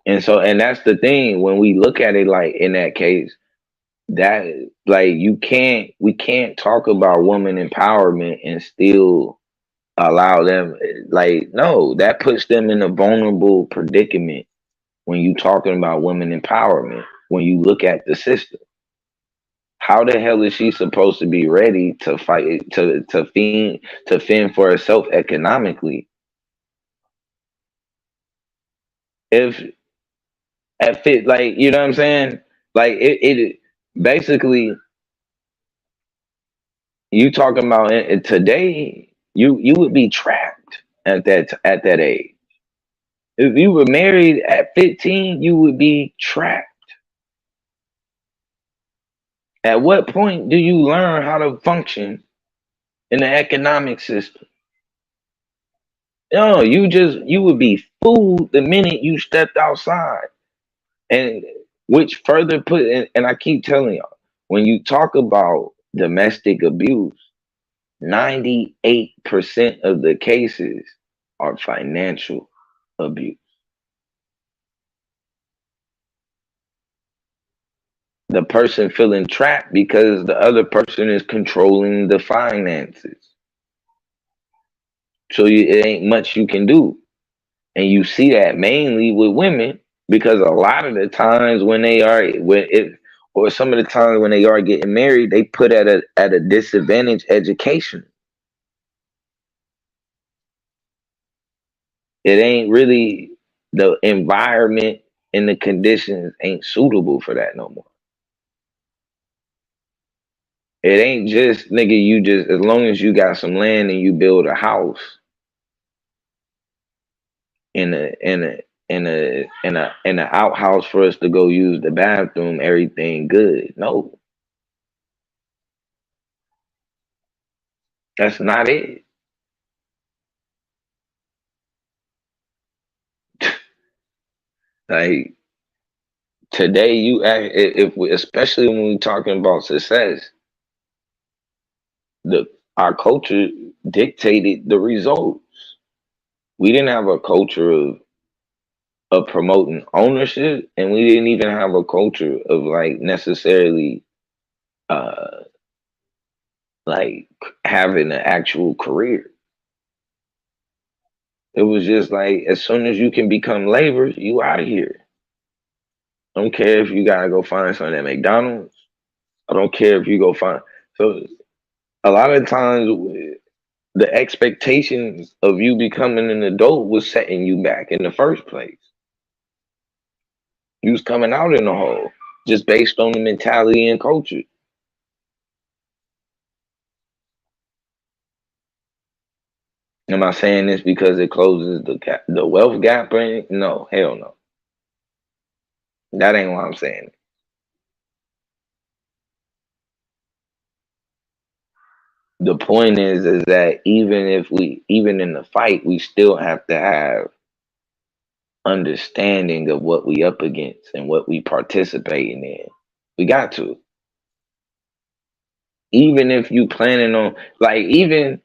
And that's the thing when we look at it like in that case, that like we can't talk about woman empowerment and still allow them, like, no, that puts them in a vulnerable predicament when you talking about women empowerment. When you look at the system, how the hell is she supposed to be ready to fight to fend for herself economically if at fit, like, you know what I'm saying? Like it basically, you talking about today, you would be trapped at that age. If you were married at 15, you would be trapped. At what point do you learn how to function in the economic system? No, you would be fooled the minute you stepped outside. And which further and I keep telling y'all, when you talk about domestic abuse, 98% of the cases are financial abuse. The person feeling trapped because the other person is controlling the finances. So it ain't much you can do. And you see that mainly with women, because a lot of the times when Or some of the times when they are getting married, they put at a disadvantage education. It ain't really the environment and the conditions ain't suitable for that no more. It ain't just nigga, you just as long as you got some land and you build a house in a outhouse for us to go use the bathroom, everything good. No, that's not it. Like today, you act if we, especially when we're talking about success, the our culture dictated the results. We didn't have a culture of promoting ownership, and we didn't even have a culture of like necessarily uh like having an actual career. It was just like as soon as you can become labor, you out of here. I don't care if you gotta go find something at McDonald's. I don't care if you go find. So a lot of times, the expectations of you becoming an adult was setting you back in the first place. You was coming out in the hole just based on the mentality and culture. Am I saying this because it closes the wealth gap? Or anything? No, hell no. That ain't what I'm saying. The point is that even in the fight, we still have to have understanding of what we up against and what we participating in. We got to. Even if you planning on like even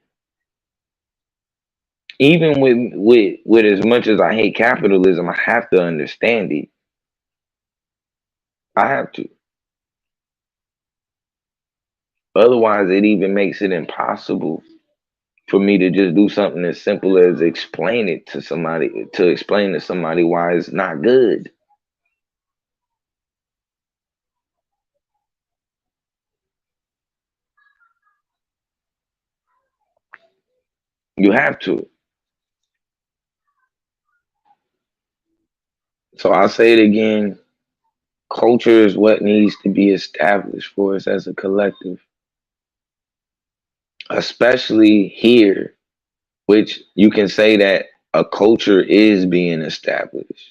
with as much as I hate capitalism, I have to understand it. I have to. Otherwise, it even makes it impossible for me to just do something as simple as explain it to somebody to explain to somebody why it's not good. You have to. So I'll say it again. Culture is what needs to be established for us as a collective, especially here, which you can say that a culture is being established.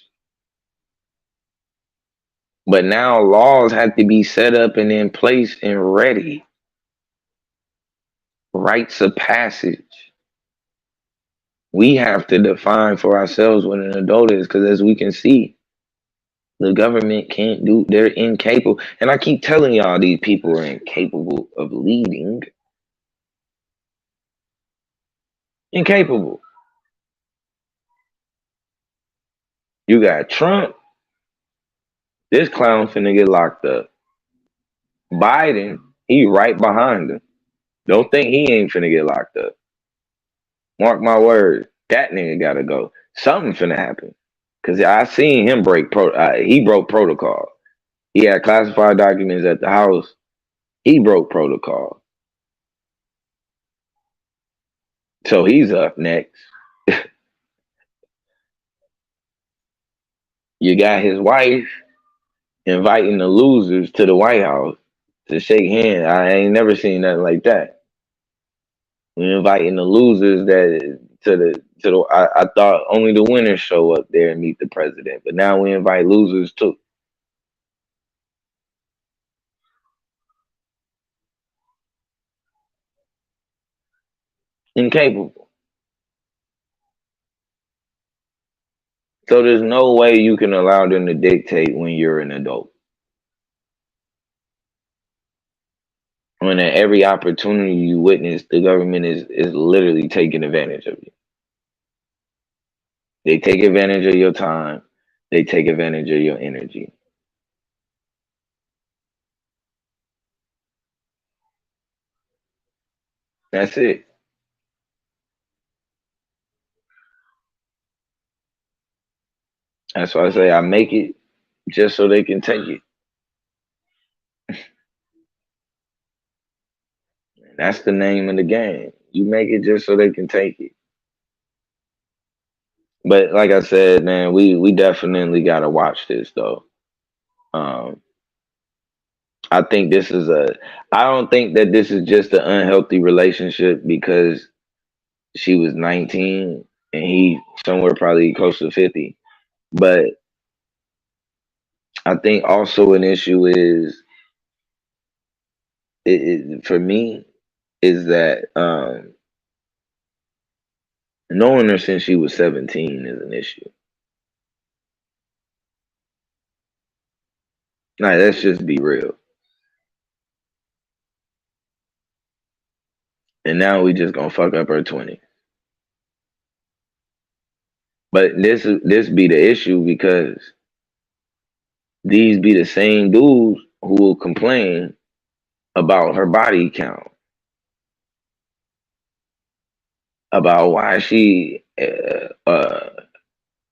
But now laws have to be set up and in place and ready. Rites of passage. We have to define for ourselves what an adult is because as we can see, the government can't do, they're incapable. And I keep telling y'all these people are incapable of leading. Incapable. You got Trump, this clown finna get locked up. Biden, he right behind him. Don't think he ain't finna get locked up. Mark my word, that nigga gotta go. Something finna happen. Cause I seen him he broke protocol. He had classified documents at the house. He broke protocol. So he's up next. You got his wife inviting the losers to the White House to shake hands. I ain't never seen nothing like that. We inviting the losers that to the. I thought only the winners show up there and meet the president, but now we invite losers too. Incapable. So there's no way you can allow them to dictate when you're an adult. When at every opportunity you witness, the government is literally taking advantage of you. They take advantage of your time. They take advantage of your energy. That's it. That's why I say I make it just so they can take it. That's the name of the game. You make it just so they can take it. But like I said, man, we definitely gotta watch this though. I think this is I don't think that this is just an unhealthy relationship because she was 19 and he somewhere probably close to 50. But I think also an issue is for me is that knowing her since she was 17 is an issue. Like, let's just be real. And now we just gonna fuck up her 20. But this be the issue because these be the same dudes who will complain about her body count, about why she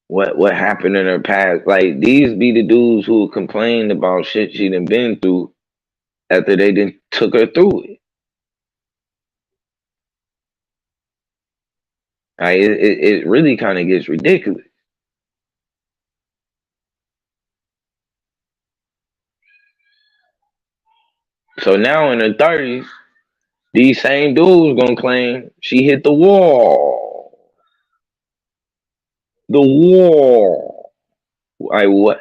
what happened in her past. Like, these be the dudes who complain about shit she done been through after they done took her through it. Like, it really kind of gets ridiculous. So now in her 30s, these same dudes gonna claim she hit the wall. The wall. Like, what?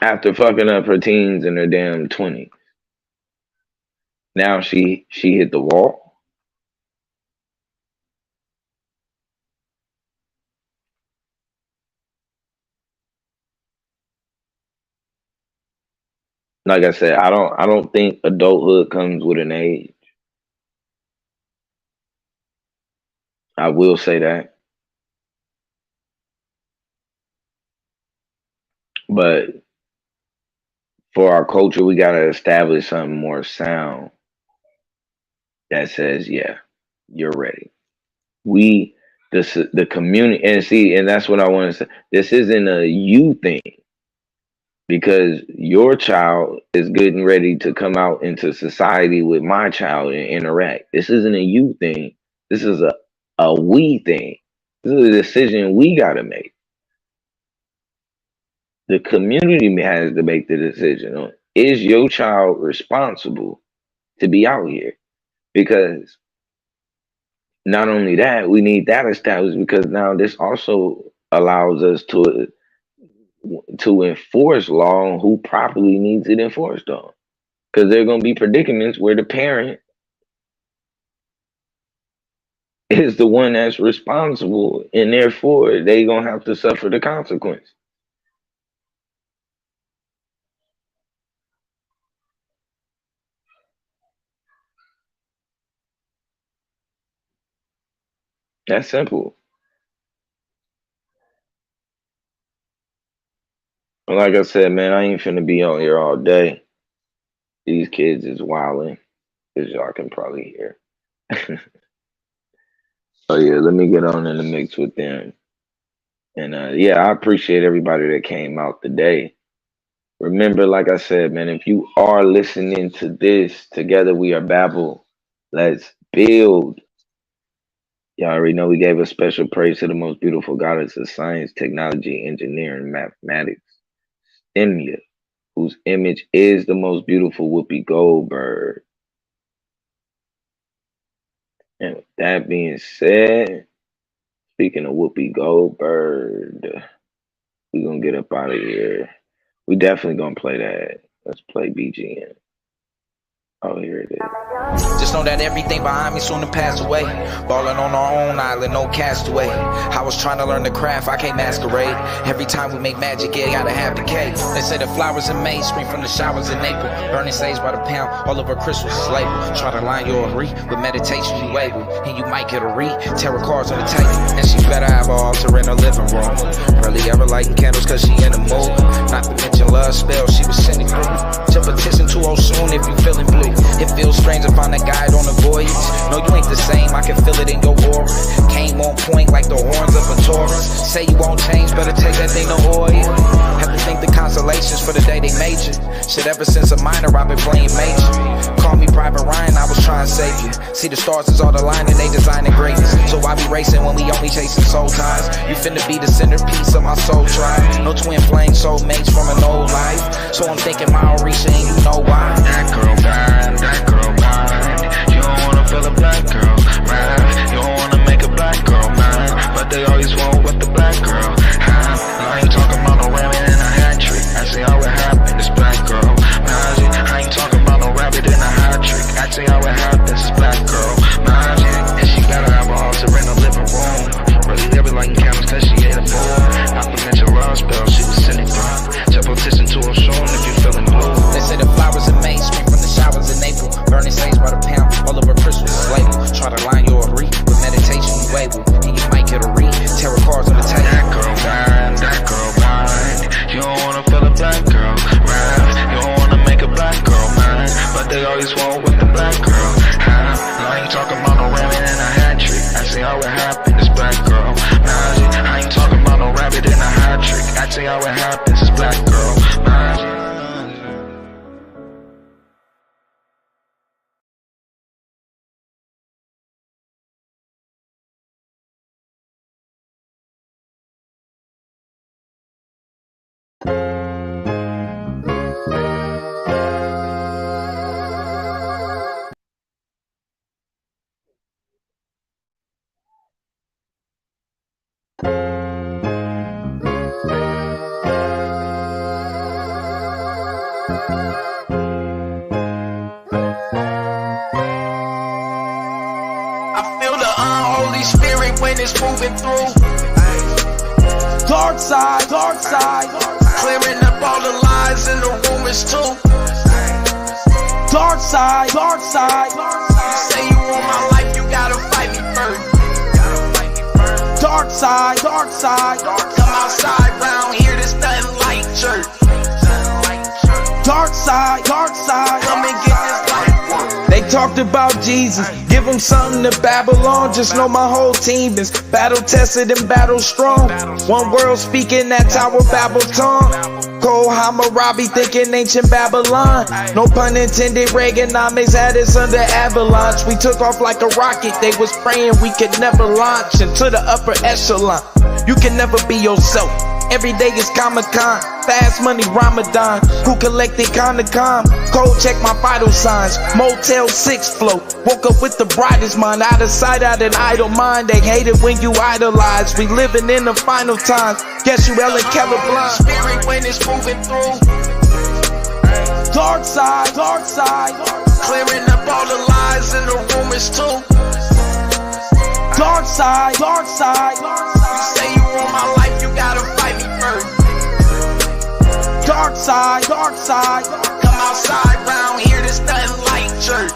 After fucking up her teens in her damn 20s. Now she hit the wall. Like I said, I don't think adulthood comes with an age. I will say that. But for our culture, we gotta establish something more sound that says, yeah, you're ready. The community, and that's what I want to say. This isn't a you thing. Because your child is getting ready to come out into society with my child and interact. This isn't a you thing. This is a we thing. This is a decision we got to make. The community has to make the decision on, is your child responsible to be out here? Because not only that, we need that established, because now this also allows us to enforce law on who properly needs it enforced on. Because there are going to be predicaments where the parent is the one that's responsible, and therefore they're going to have to suffer the consequence. That's simple. Like I said, man, I ain't finna be on here all day. These kids is wilding, as y'all can probably hear. Oh yeah, let me get on in the mix with them. And yeah, I appreciate everybody that came out today. Remember, like I said, man, if you are listening to this, together we are Babel. Let's build. Y'all already know we gave a special praise to the most beautiful goddess of science, technology, engineering, mathematics, Stemia, whose image is the most beautiful Whoopi Goldberg. And with that being said, speaking of Whoopi Goldberg, we're going to get up out of here. We definitely going to play that. Let's play BGM. Oh, here it is. Just know that everything behind me soon to pass away. Balling on our own island, no castaway. I was trying to learn the craft, I can't masquerade. Every time we make magic, yeah, gotta have the cake. They say the flowers in May spring from the showers in April. Burning sage by the pound, all over crystals is labeled. Try to line your re with meditation, you able, and you might get a read. Tarot cards on the table, and she better have her altar in her living room. Barely ever lighting candles cause she in the mood. Not to mention love spells she was sending through. Tip a kissing too old soon if you feeling blue. It feels strange to find a guide on a voyage. No, you ain't the same, I can feel it in your aura. Came on point like the horns of a Taurus. Say you won't change, better take that thing to oil. Have to think the constellations for the day they made you. Shit, ever since a minor, I've been playing major. Call me Private Ryan, I was trying to save you. See the stars is all the line and they designing greatness. So I be racing when we only chasing soul ties. You finna be the centerpiece of my soul tribe. No twin flame soulmates from an old life. So I'm thinking Maorisha and you know why. That girl mine, that girl mine. You don't wanna feel a black girl mine. You don't wanna make a black girl mine. But they always want with the black girl. I ain't talking about no rabbit in a hat trick. I say how it happened, this black girl. I ain't talking about no rabbit in a hat trick. I say how it happened, this black girl. And she gotta have a altar in the living room. Really living like camels cause she ate a fool. Not to mention Rose Bell, she was sitting through. Tell petition to her soon if you feeling blue. They say the flowers in May, spring from the showers in April. Burning sage by the pound, all over Christmas is label. Try to line your read, with meditation you able. And you might get a read, tarot cards on the table. That girl mine, that girl mine. You don't wanna feel a black girl, right? You don't wanna make a black girl mine. But they always want with the black girl. I ain't talking about no rabbit in a hat trick. I say how it happened, this black girl. I ain't talking about no rabbit in a hat trick. I say how it happens, this black girl. I feel the unholy spirit when it's moving through. Dark side, clearing up all the lies and the rumors too. Dark side, you say you want my life, you gotta fight me first. Dark side, come outside round here, there's nothing like church. Dark side, come and get this life. They talked about Jesus, give them something to Babylon. Just know my whole team is battle tested and battle strong. One world speaking that Tower Babel tongue. Cole Hammurabi thinking ancient Babylon. No pun intended, Reaganomics had us under avalanche. We took off like a rocket, they was praying we could never launch into the upper echelon. You can never be yourself. Every day is Comic-Con, fast money Ramadan. Who collected Comic-Con? Cold check my vital signs. Motel 6 float. Woke up with the brightest mind. Out of sight, out an idle mind. They hate it when you idolize. We living in the final times. Guess you Ellen Keller blind. Spirit when it's moving through. Dark side, clearing up all the lies and the rumors too. Dark side, you say you want my life, you gotta fight me first. Dark side, come outside round here, there's nothing like church.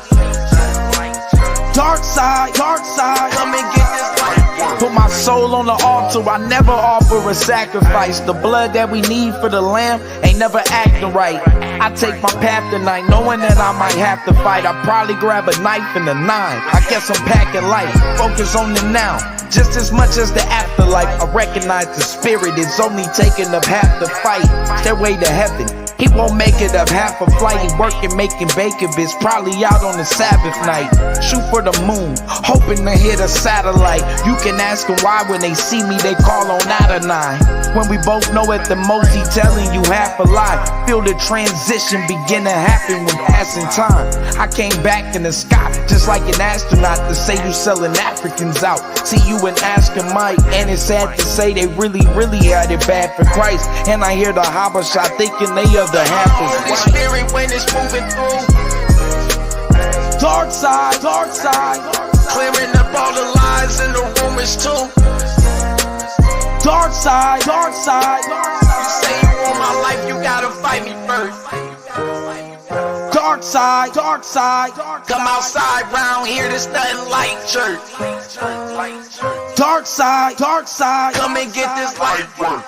Dark side, come and get this life. Put my soul on the altar, I never offer a sacrifice. The blood that we need for the lamb ain't never acting right. I take my path tonight, knowing that I might have to fight. I probably grab a knife and a 9. I guess I'm packing light, focus on the now, just as much as the afterlife. I recognize the spirit is only taking up half the fight. Stairway to heaven, he won't make it up half a flight. He working, making bacon bits, probably out on the Sabbath night. Shoot for the moon, hoping to hit a satellite. You can ask him why when they see me, they call on Adonai. When we both know at the most he telling you half a lie. Feel the transition begin to happen when passing time. I came back in the sky, just like an astronaut, to say you selling Africans out. See you and asking Mike, and it's sad to say they really had it bad for Christ. And I hear the Habasha thinking they are the half of white. Spirit when it's moving through. Dark side, clearing up all the lies and the rumors too. Dark side, you say you want my life, you gotta fight me first. Dark side, come outside round here, there's nothing like church. Dark side, come and get this life work.